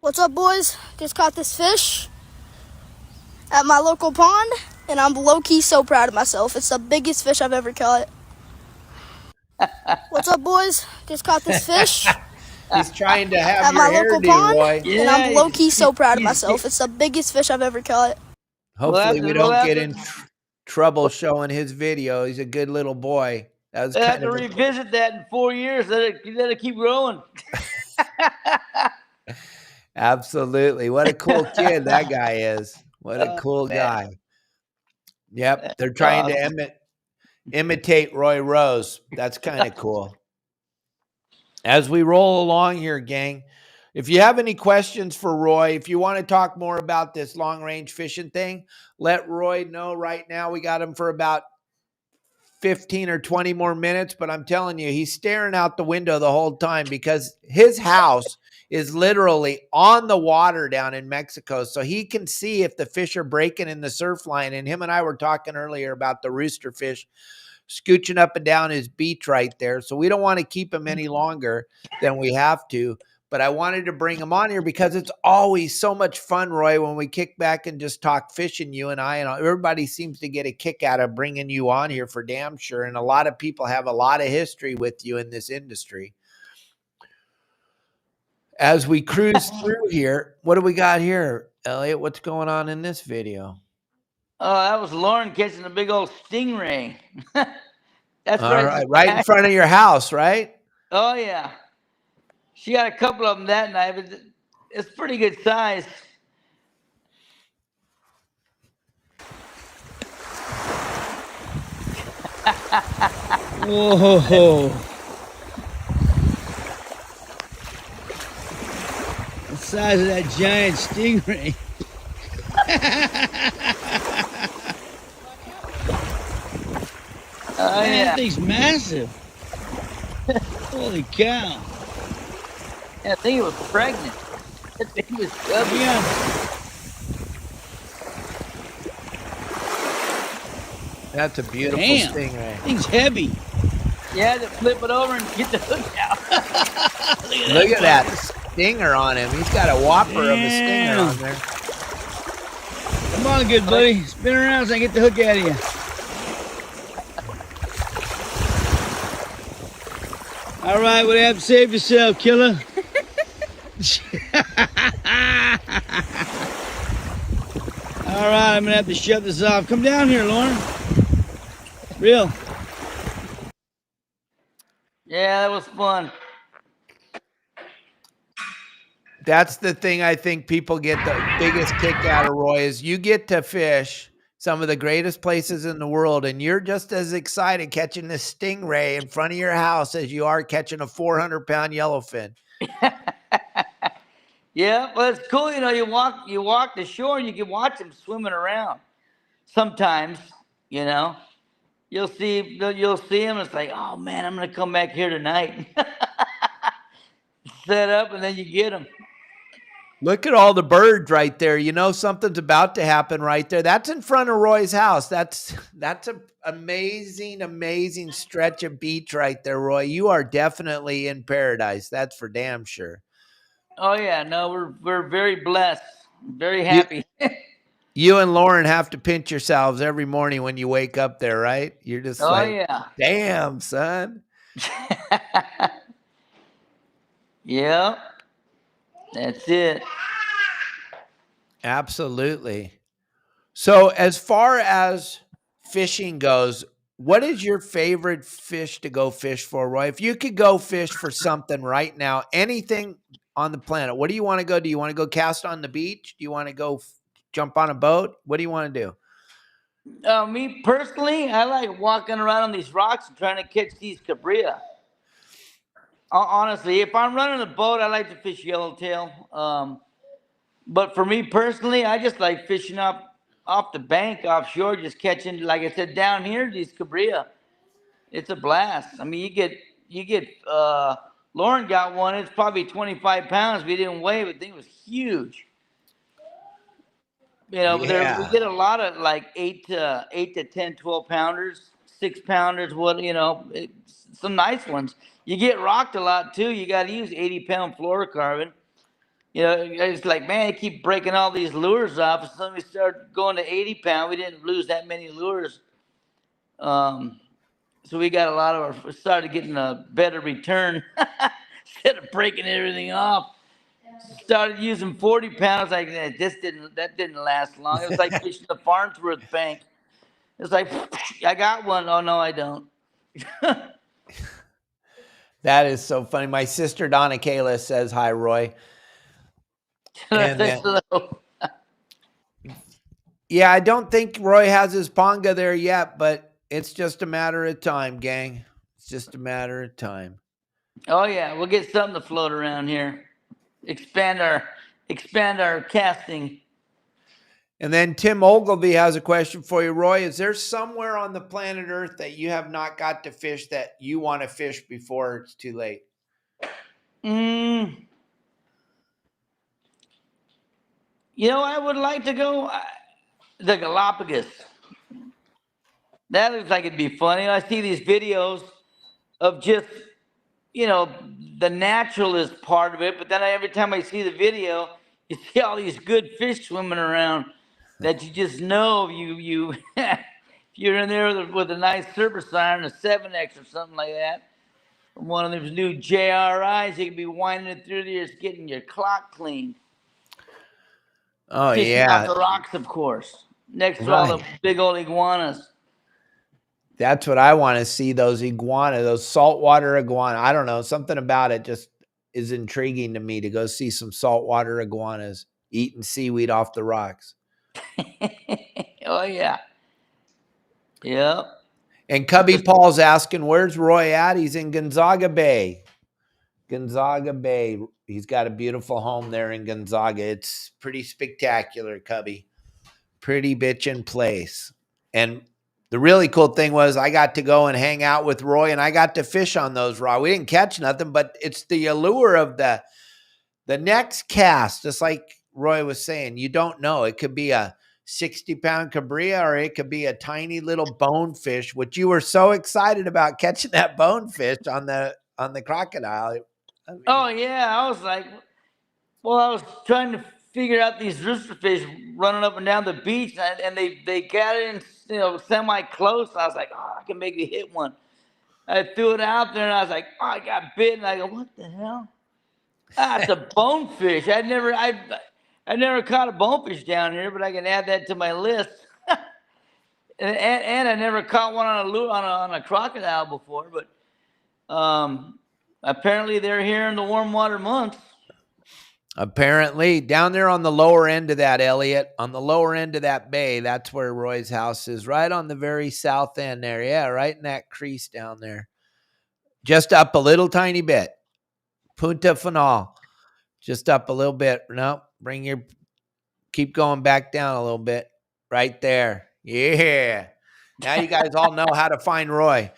What's up, boys? Just caught this fish at my local pond, and I'm low-key so proud of myself. It's the biggest fish I've ever caught. What's up, boys? Just caught this fish He's trying to have at your my local hairdo, pond, boy. and I'm low-key so proud of myself. It's the biggest fish I've ever caught. Hopefully we we'll don't have get to, in trouble showing his video. He's a good little boy. That was we'll have kind to of revisit that in 4 years. Let it keep growing. absolutely. What a cool kid that guy is. What a cool Man, guy. Yep. They're that's trying to awesome. imitate Roy Rose. That's kind of cool. As we roll along here, gang, if you have any questions for Roy, if you want to talk more about this long range fishing thing, let Roy know right now. We got him for about 15 or 20 more minutes, but I'm telling you, he's staring out the window the whole time because his house is literally on the water down in Mexico. So he can see if the fish are breaking in the surf line. And him and I were talking earlier about the rooster fish scooching up and down his beach right there. So we don't want to keep him any longer than we have to. But I wanted to bring him on here because it's always so much fun, Roy, when we kick back and just talk fishing, you and I, and everybody seems to get a kick out of bringing you on here for damn sure. And a lot of people have a lot of history with you in this industry. As we cruise through here, what do we got here, Elliot? What's going on in this video? Oh, that was Lauren catching a big old stingray. That's All right. right, right in front of your house, right? Oh yeah, she got a couple of them that night, but it's pretty good size. Whoa. The size of that giant stingray. Oh Man, yeah, that thing's massive. Holy cow. I think it was pregnant. That thing was chubby. Yeah. That's a beautiful Damn. stingray. Thing's heavy. You had to flip it over and get the hook out. Look at that stinger on him. He's got a whopper of a stinger Damn. on there. Come on, good buddy. Spin around so I can get the hook out of you. All right, what happened? Save yourself, killer. All right, I'm gonna have to shut this off. Come down here, Lauren. Reel. Yeah, that was fun. That's the thing I think people get the biggest kick out of, Roy, is you get to fish some of the greatest places in the world, and you're just as excited catching this stingray in front of your house as you are catching a 400-pound yellowfin. Yeah, well, it's cool. You know, you walk the shore and you can watch them swimming around. Sometimes, you know, you'll see them. It's like, oh man, I'm gonna come back here tonight. Set up, and then you get them. Look at all the birds right there. You know something's about to happen right there. That's in front of Roy's house. That's an amazing, amazing stretch of beach right there, Roy. You are definitely in paradise. That's for damn sure. Oh yeah, no, we're very blessed, very happy. You and Lauren have to pinch yourselves every morning when you wake up there, right? You're just Oh like, yeah, damn, son. yeah, that's it. Absolutely. So as far as fishing goes, what is your favorite fish to go fish for, Roy? If you could go fish for something right now, anything on the planet, what do you want to go? Do you want to go cast on the beach? Do you want to go jump on a boat? What do you want to do? Me personally, I like walking around on these rocks and trying to catch these cabria. Honestly, if I'm running a boat, I like to fish yellowtail. But for me personally, I just like fishing off the bank offshore, just catching, like I said, down here, these cabria. It's a blast. I mean, Lauren got one. It's probably 25 pounds. We didn't weigh it, but the thing was huge. You know, we Yeah. get a lot of like 8 to 10, 12 pounders, 6 pounders. Some nice ones. You get rocked a lot too. You got to use 80-pound fluorocarbon. You know, it's like, man, they keep breaking all these lures off. As soon as we start going to 80-pound, we didn't lose that many lures. So we got started getting a better return instead of breaking everything off. started using 40 pounds. Like that didn't last long. It was like fishing the Farnsworth Bank. It's like I got one. Oh no, I don't. That is so funny. My sister Donna Kayla says hi, Roy. And yeah, I don't think Roy has his ponga there yet, but it's just a matter of time, gang. It's just a matter of time. Oh yeah, we'll get something to float around here. Expand our casting. And then Tim Ogilvy has a question for you, Roy. Is there somewhere on the planet Earth that you have not got to fish that you want to fish before it's too late? You know, I would like to go the Galapagos. That looks like it'd be funny. I see these videos of just, you know, the naturalist part of it, but then every time I see the video, you see all these good fish swimming around that you just know you if you're in there with a nice surface iron, a 7X or something like that, one of those new JRIs, you could be winding it through there, just getting your clock cleaned. Oh, Fishing yeah. off the rocks, of course, next to all the big old iguanas. That's what I want to see, those iguana, those saltwater iguana. I don't know. Something about it just is intriguing to me to go see some saltwater iguanas eating seaweed off the rocks. Oh, yeah. Yep. And Cubby Paul's asking, where's Roy at? He's in Gonzaga Bay. Gonzaga Bay. He's got a beautiful home there in Gonzaga. It's pretty spectacular, Cubby. Pretty bitchin' place. And the really cool thing was I got to go and hang out with Roy, and I got to fish on those rocks. We didn't catch nothing, but it's the allure of the next cast. Just like Roy was saying, you don't know. It could be a 60-pound cabria, or it could be a tiny little bonefish, which you were so excited about catching that bonefish on the crocodile. I mean, Oh, yeah. I was like, well, I was trying to figure out these rooster fish running up and down the beach, and they got it in, you know, semi-close. I was like, oh, I can maybe hit one. I threw it out there, and I was like, oh, I got bit. And I go, what the hell? Ah, it's a bonefish. I never caught a bonefish down here, but I can add that to my list. and I never caught one on a crocodile before, but apparently they're here in the warm water months. Apparently, down there on the lower end of that, Elliot, on the lower end of that bay, that's where Roy's house is, right on the very south end there. Yeah, right in that crease down there. Just up a little tiny bit. Punta Final. Just up a little bit. No, keep going back down a little bit. Right there. Yeah. Now you guys all know how to find Roy.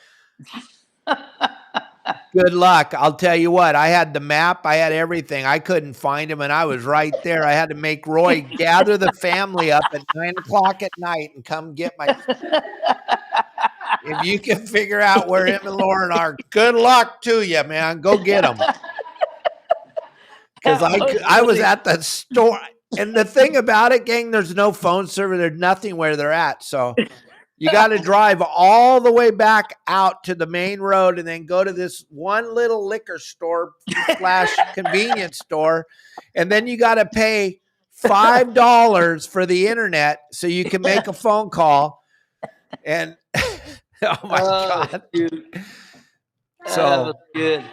Good luck. I'll tell you what, I had the map. I had everything. I couldn't find him, and I was right there. I had to make Roy gather the family up at 9 o'clock at night and come get my... If you can figure out where him and Lauren are, good luck to you, man. Go get them. Because I was at the store. And the thing about it, gang, there's no phone service. There's nothing where they're at. So you got to drive all the way back out to the main road and then go to this one little liquor store / convenience store. And then you got to pay $5 for the internet so you can make a phone call. And oh my God. Dude. So that was good.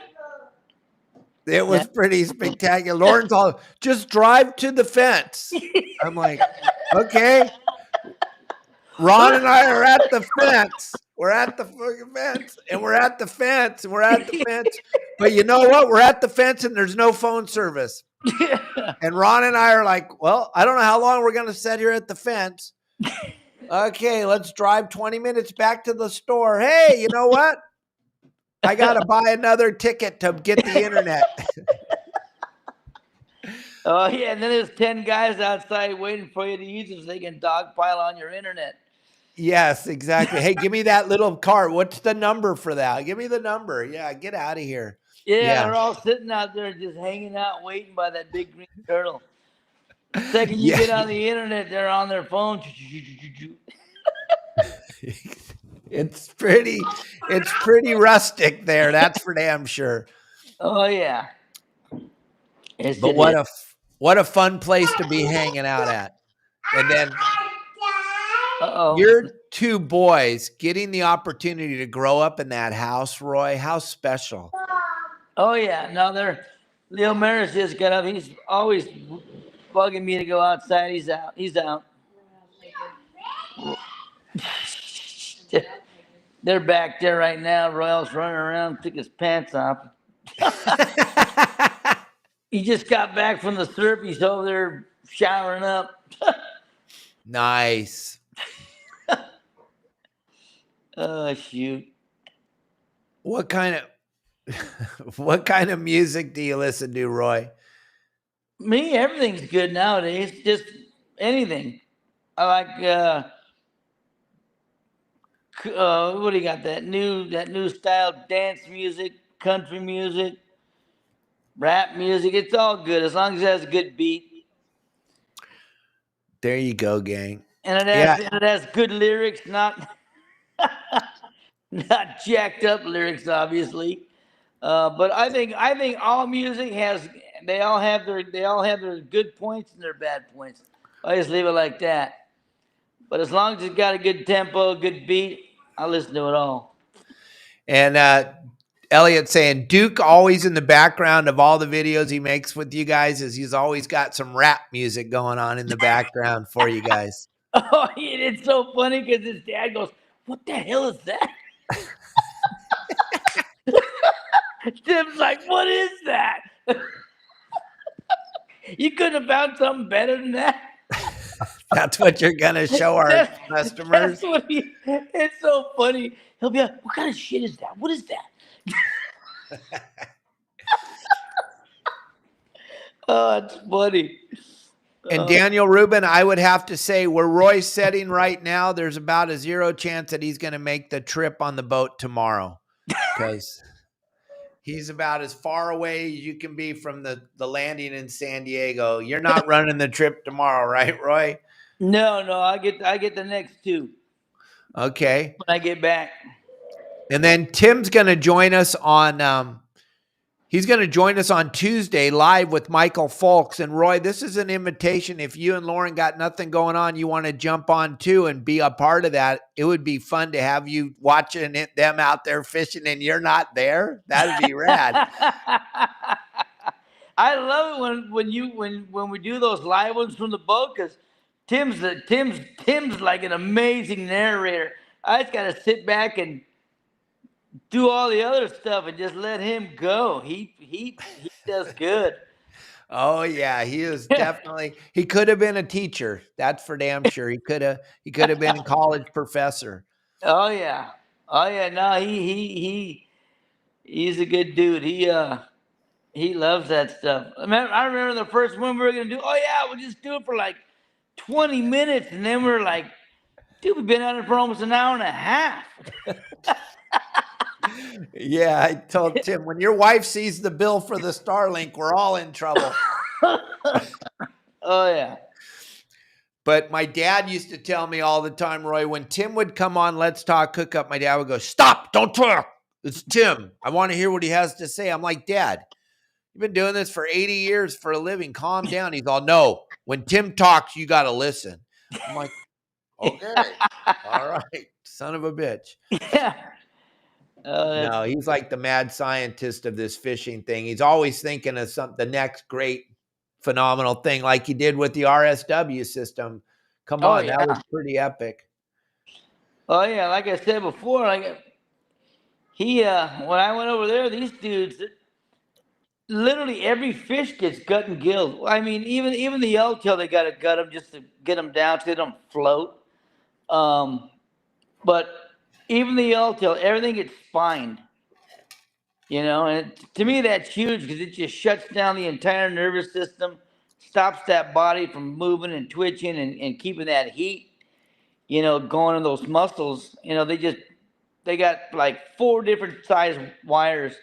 It was pretty spectacular. Lauren's all, just drive to the fence. I'm like, okay. Ron and I are at the fence. We're at the fucking fence, and we're at the fence, and we're at the fence. But you know what? We're at the fence, and there's no phone service. And Ron and I are like, well, I don't know how long we're going to sit here at the fence. Okay, let's drive 20 minutes back to the store. Hey, you know what? I got to buy another ticket to get the internet. Oh, yeah, and then there's 10 guys outside waiting for you to use it so they can dogpile on your internet. Yes, exactly. Hey, give me that little card. What's the number for that? Give me the number. Yeah, get out of here. Yeah, they're all sitting out there just hanging out waiting by that big green turtle. The second you get on the internet, they're on their phone. It's pretty rustic there. That's for damn sure. Oh, yeah. Yes, But it is. what a fun place to be hanging out at. And then Uh-oh. your two boys getting the opportunity to grow up in that house, Roy, how special. Oh, yeah. No, Leo Maris just got up. He's always bugging me to go outside. He's out. He's out. They're back there right now. Royal's running around, took his pants off. He just got back from the surf. He's over there showering up. Nice. Oh, shoot. What kind of music do you listen to, Roy? Me, everything's good nowadays. Just anything. I like what do you got? That new style dance music, country music, rap music. It's all good as long as it has a good beat There you go, gang. and it has good lyrics, not not jacked up lyrics, obviously. But I think all music has they all have their good points and their bad points. I just leave it like that. But as long as it's got a good tempo, good beat, I listen to it all. And Elliot saying Duke always in the background of all the videos he makes with you guys is he's always got some rap music going on in the background for you guys. Oh, it's so funny because his dad goes, "What the hell is that?" Tim's like, "What is that?" You couldn't have found something better than that. That's what you're gonna show our customers. That's what it's so funny. He'll be like, "What kind of shit is that? What is that?" Oh, it's funny. And Daniel Rubin, I would have to say where Roy's sitting right now, there's about a 0 chance that he's going to make the trip on the boat tomorrow because he's about as far away as you can be from the landing in San Diego. You're not running the trip tomorrow, right, Roy? No, I get the next two. Okay. When I get back. And then Tim's going to join us on he's going to join us on Tuesday live with Michael Folks. And Roy, this is an invitation. If you and Lauren got nothing going on, you want to jump on too and be a part of that. It would be fun to have you watching them out there fishing and you're not there. That'd be rad. I love it when we do those live ones from the boat because Tim's like an amazing narrator. I just got to sit back and do all the other stuff and just let him go. He does good. Oh yeah, he is definitely. He could have been a teacher. That's for damn sure. He could have been a college professor. Oh yeah. No, he's a good dude. He loves that stuff. I remember the first one we were gonna do. Oh yeah, we'll just do it for like 20 minutes, and then we're like, dude, we've been at it for almost an hour and a half. Yeah, I told Tim, when your wife sees the bill for the Starlink, we're all in trouble. Oh, yeah. But my dad used to tell me all the time, Roy, when Tim would come on Let's Talk Hookup, my dad would go, "Stop, don't talk. It's Tim. I want to hear what he has to say." I'm like, "Dad, you've been doing this for 80 years for a living. Calm down." He's all, "No, when Tim talks, you got to listen." I'm like, "Okay, all right, son of a bitch." Yeah. No, he's like the mad scientist of this fishing thing. He's always thinking of the next great phenomenal thing like he did with the RSW system. Come on, yeah. that was pretty epic. Oh, yeah, like I said before, when I went over there, these dudes, literally every fish gets gut and gilled. I mean, even the yellowtail, they got to gut them just to get them down so they don't float. But even the yellowtail, everything gets spined. And to me that's huge because it just shuts down the entire nervous system, stops that body from moving and twitching and keeping that heat, going in those muscles. They got like 4 different size wires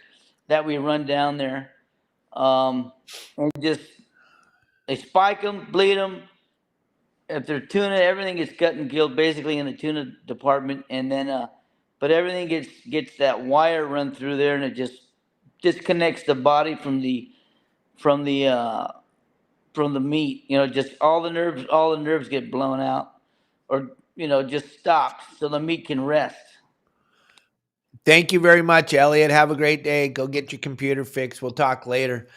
that we run down there. And just, they spike them, bleed them. If they're tuna, everything gets gut and gilled basically in the tuna department. And then, but everything gets that wire run through there and it just disconnects the body from the from the meat. You know, just all the nerves get blown out, or just stopped so the meat can rest. Thank you very much, Elliot. Have a great day. Go get your computer fixed. We'll talk later.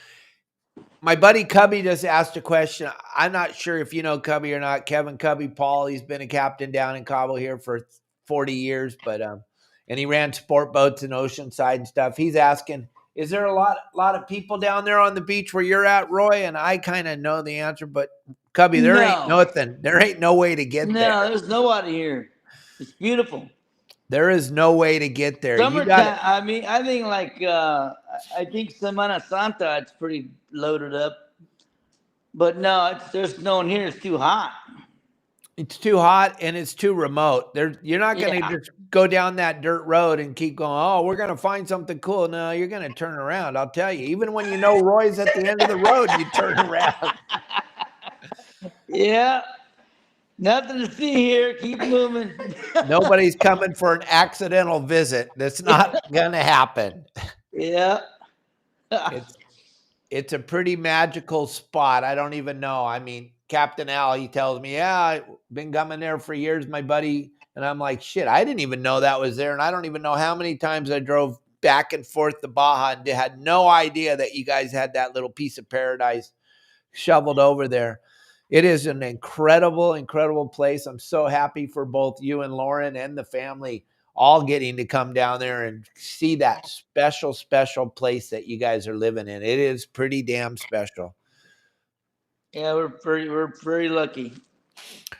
My buddy Cubby just asked a question. I'm not sure if you know Cubby or not. Kevin Cubby Paul, he's been a captain down in Cabo here for 40 years, but and he ran sport boats in Oceanside and stuff. He's asking, is there a lot of people down there on the beach where you're at, Roy? And I kind of know the answer, but Cubby, there ain't No, nothing. There ain't no way to get there. no, there's nobody here. It's beautiful. There is no way to get there. You got Summertime. I mean, I think I think Semana Santa it's pretty loaded up, but no, there's no one here. It's too hot. It's too hot and it's too remote. You're not going to just go down that dirt road and keep going, oh, we're going to find something cool. No, you're going to turn around. I'll tell you. Even when you know Roy's at the end of the road, you turn around. Yeah. Nothing to see here. Keep moving. Nobody's coming for an accidental visit. That's not going to happen. Yeah. It's a pretty magical spot. I don't even know. I mean, Captain Al, he tells me, yeah, I've been coming there for years, my buddy. And I'm like, shit, I didn't even know that was there. And I don't even know how many times I drove back and forth to Baja and had no idea that you guys had that little piece of paradise shoveled over there. It is an incredible, incredible place. I'm so happy for both you and Lauren and the family all getting to come down there and see that special, special place that you guys are living in. It is pretty damn special. Yeah, we're very lucky.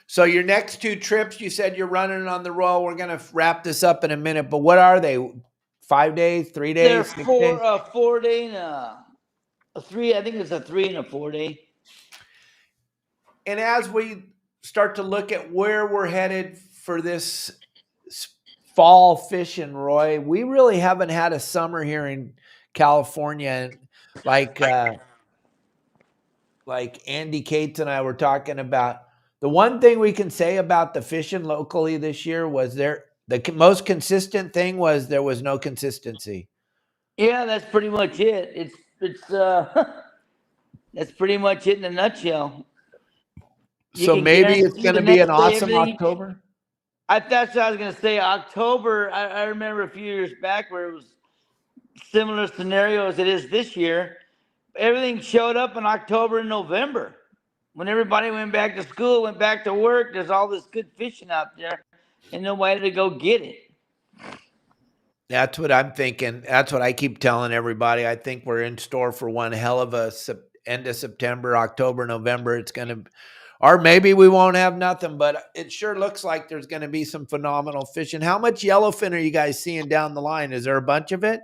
So your next two trips, you said you're running on the roll. We're going to wrap this up in a minute, but what are they? 5 days, 3 days? They're 6 4 days? 4 day and a 3. I think it's a 3 and a 4 day. And as we start to look at where we're headed for this fall fishing, Roy, we really haven't had a summer here in California. Like Andy Cates and I were talking about. The one thing we can say about the fishing locally this year was the most consistent thing was there was no consistency. Yeah, that's pretty much it. It's that's pretty much it in a nutshell. So maybe it's going to be an awesome October. That's what I was going to say. October, I remember a few years back where it was similar scenario as it is this year. Everything showed up in October and November. When everybody went back to school, went back to work, there's all this good fishing out there and nobody to go get it. That's what I'm thinking. That's what I keep telling everybody. I think we're in store for one hell of a end of September, October, November. It's going to, or maybe we won't have nothing, but it sure looks like there's going to be some phenomenal fishing. How much yellowfin are you guys seeing down the line? Is there a bunch of it?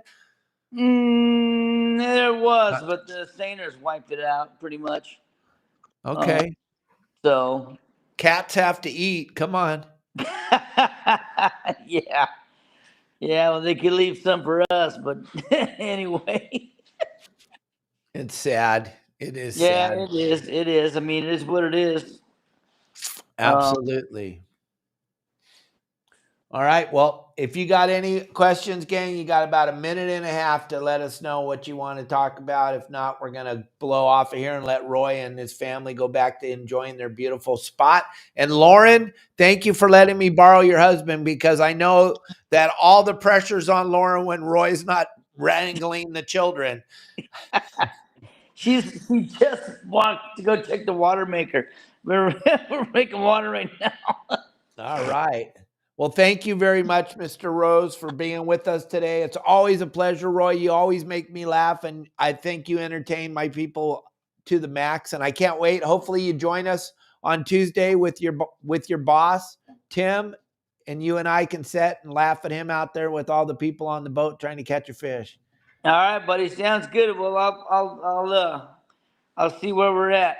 There was, but the seiners wiped it out pretty much. Okay. So cats have to eat. Come on. Yeah. Yeah, well, they could leave some for us, but anyway. It's sad. It is sad. Yeah, it is. It is. I mean, it is what it is. Absolutely. All right. Well, if you got any questions, gang, you got about a minute and a half to let us know what you want to talk about. If not, we're going to blow off of here and let Roy and his family go back to enjoying their beautiful spot. And Lauren, thank you for letting me borrow your husband, because I know that all the pressure's on Lauren when Roy's not wrangling the children. She just walked to go check the water maker. We're making water right now. All right. Well, thank you very much, Mr. Rose, for being with us today. It's always a pleasure, Roy. You always make me laugh, and I think you entertain my people to the max, and I can't wait. Hopefully you join us on Tuesday with your boss, Tim, and you and I can sit and laugh at him out there with all the people on the boat trying to catch a fish. All right, buddy. Sounds good. Well, I'll see where we're at.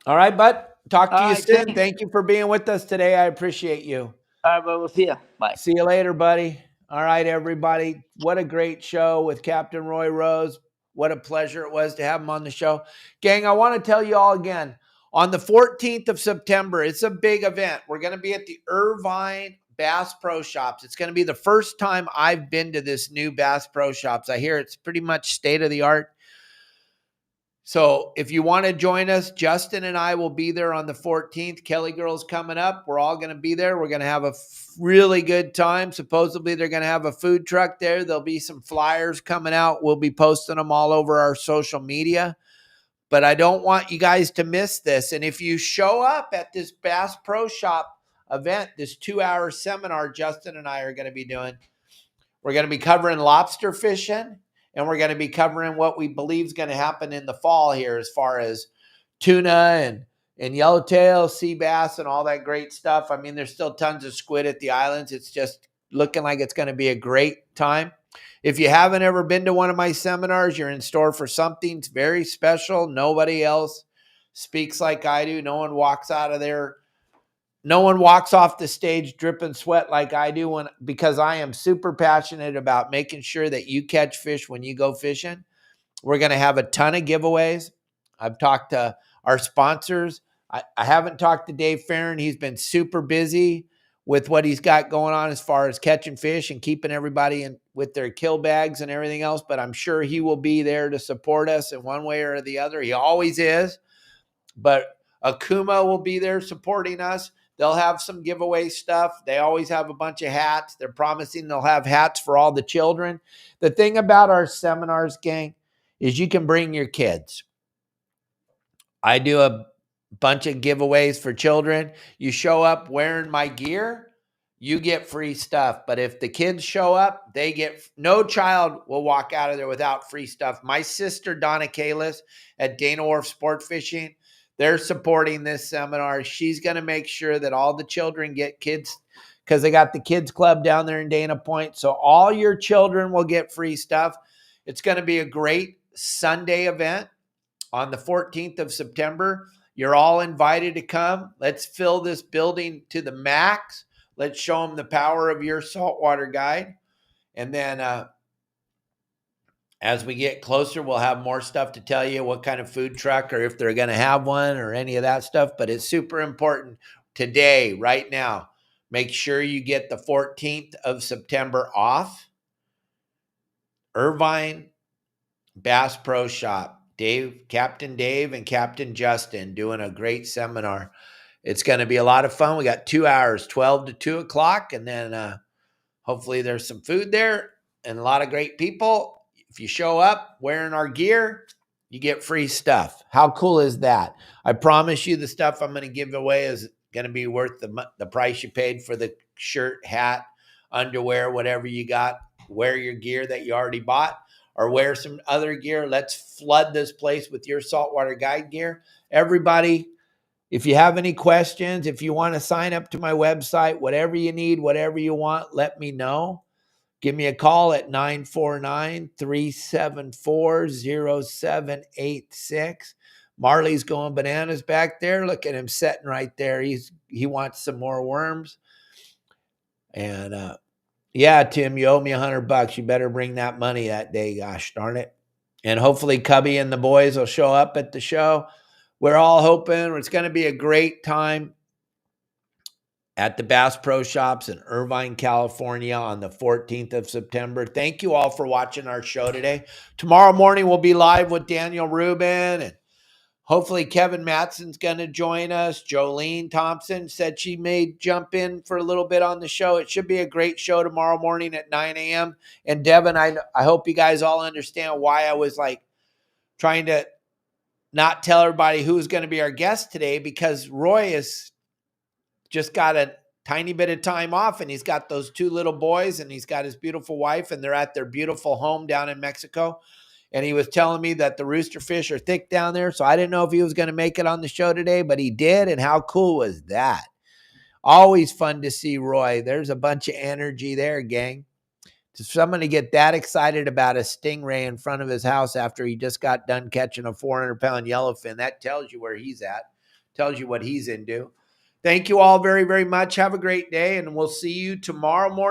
All right, bud. Talk to you soon. Thanks. Thank you for being with us today. I appreciate you. All right, bud. We'll see you. Bye. See you later, buddy. All right, everybody. What a great show with Captain Roy Rose. What a pleasure it was to have him on the show. Gang, I want to tell you all again, on the 14th of September, it's a big event. We're going to be at the Irvine Bass Pro Shops. It's going to be the first time I've been to this new Bass Pro Shops. I hear it's pretty much state of the art. So if you want to join us, Justin and I will be there on the 14th. Kelly Girl's coming up. We're all going to be there. We're going to have a really good time. Supposedly they're going to have a food truck there. There'll be some flyers coming out. We'll be posting them all over our social media. But I don't want you guys to miss this. And if you show up at this Bass Pro Shop event, this 2-hour seminar Justin and I are going to be doing, we're going to be covering lobster fishing, and we're going to be covering what we believe is going to happen in the fall here as far as tuna and yellowtail, sea bass, and all that great stuff. I mean, there's still tons of squid at the islands. It's just looking like it's going to be a great time. If you haven't ever been to one of my seminars, you're in store for something very special. Nobody else speaks like I do. No one walks out of there. No one walks off the stage dripping sweat like I do because I am super passionate about making sure that you catch fish when you go fishing. We're going to have a ton of giveaways. I've talked to our sponsors. I haven't talked to Dave Farron. He's been super busy with what he's got going on as far as catching fish and keeping everybody in with their kill bags and everything else. But I'm sure he will be there to support us in one way or the other. He always is. But Okuma will be there supporting us. They'll have some giveaway stuff. They always have a bunch of hats. They're promising they'll have hats for all the children. The thing about our seminars, gang, is you can bring your kids. I do a bunch of giveaways for children. You show up wearing my gear, you get free stuff. But if the kids show up, they get, no child will walk out of there without free stuff. My sister, Donna Kalis at Dana Wharf Sportfishing, they're supporting this seminar. She's going to make sure that all the children get kids, because they got the kids club down there in Dana Point. So all your children will get free stuff. It's going to be a great Sunday event on the 14th of September. You're all invited to come. Let's fill this building to the max. Let's show them the power of your saltwater guide. And then as we get closer, we'll have more stuff to tell you, what kind of food truck or if they're going to have one or any of that stuff. But it's super important today, right now. Make sure you get the 14th of September off. Irvine Bass Pro Shop. Captain Dave and Captain Justin doing a great seminar. It's going to be a lot of fun. We got 2 hours, 12 to 2 o'clock. And then hopefully there's some food there and a lot of great people. If you show up wearing our gear, you get free stuff. How cool is that? I promise you the stuff I'm going to give away is going to be worth the price you paid for the shirt, hat, underwear, whatever you got. Wear your gear that you already bought or wear some other gear. Let's flood this place with your saltwater guide gear. Everybody, if you have any questions, if you want to sign up to my website, whatever you need, whatever you want, let me know. Give me a call at 949-374-0786. Marley's going bananas back there. Look at him sitting right there. He wants some more worms. And yeah, Tim, you owe me $100. You better bring that money that day. Gosh darn it. And hopefully Cubby and the boys will show up at the show. We're all hoping it's going to be a great time at the Bass Pro Shops in Irvine, California on the 14th of September. Thank you all for watching our show today. Tomorrow morning, we'll be live with Daniel Rubin, and hopefully Kevin Matson's going to join us. Jolene Thompson said she may jump in for a little bit on the show. It should be a great show tomorrow morning at 9 a.m. And Devin, I hope you guys all understand why I was like trying to not tell everybody who's going to be our guest today, because Roy is just got a tiny bit of time off, and he's got those 2 little boys, and he's got his beautiful wife, and they're at their beautiful home down in Mexico. And he was telling me that the rooster fish are thick down there. So I didn't know if he was going to make it on the show today, but he did. And how cool was that? Always fun to see Roy. There's a bunch of energy there, gang. To someone to get that excited about a stingray in front of his house after he just got done catching a 400-pound yellowfin, that tells you where he's at, tells you what he's into. Thank you all very, very much. Have a great day, and we'll see you tomorrow morning.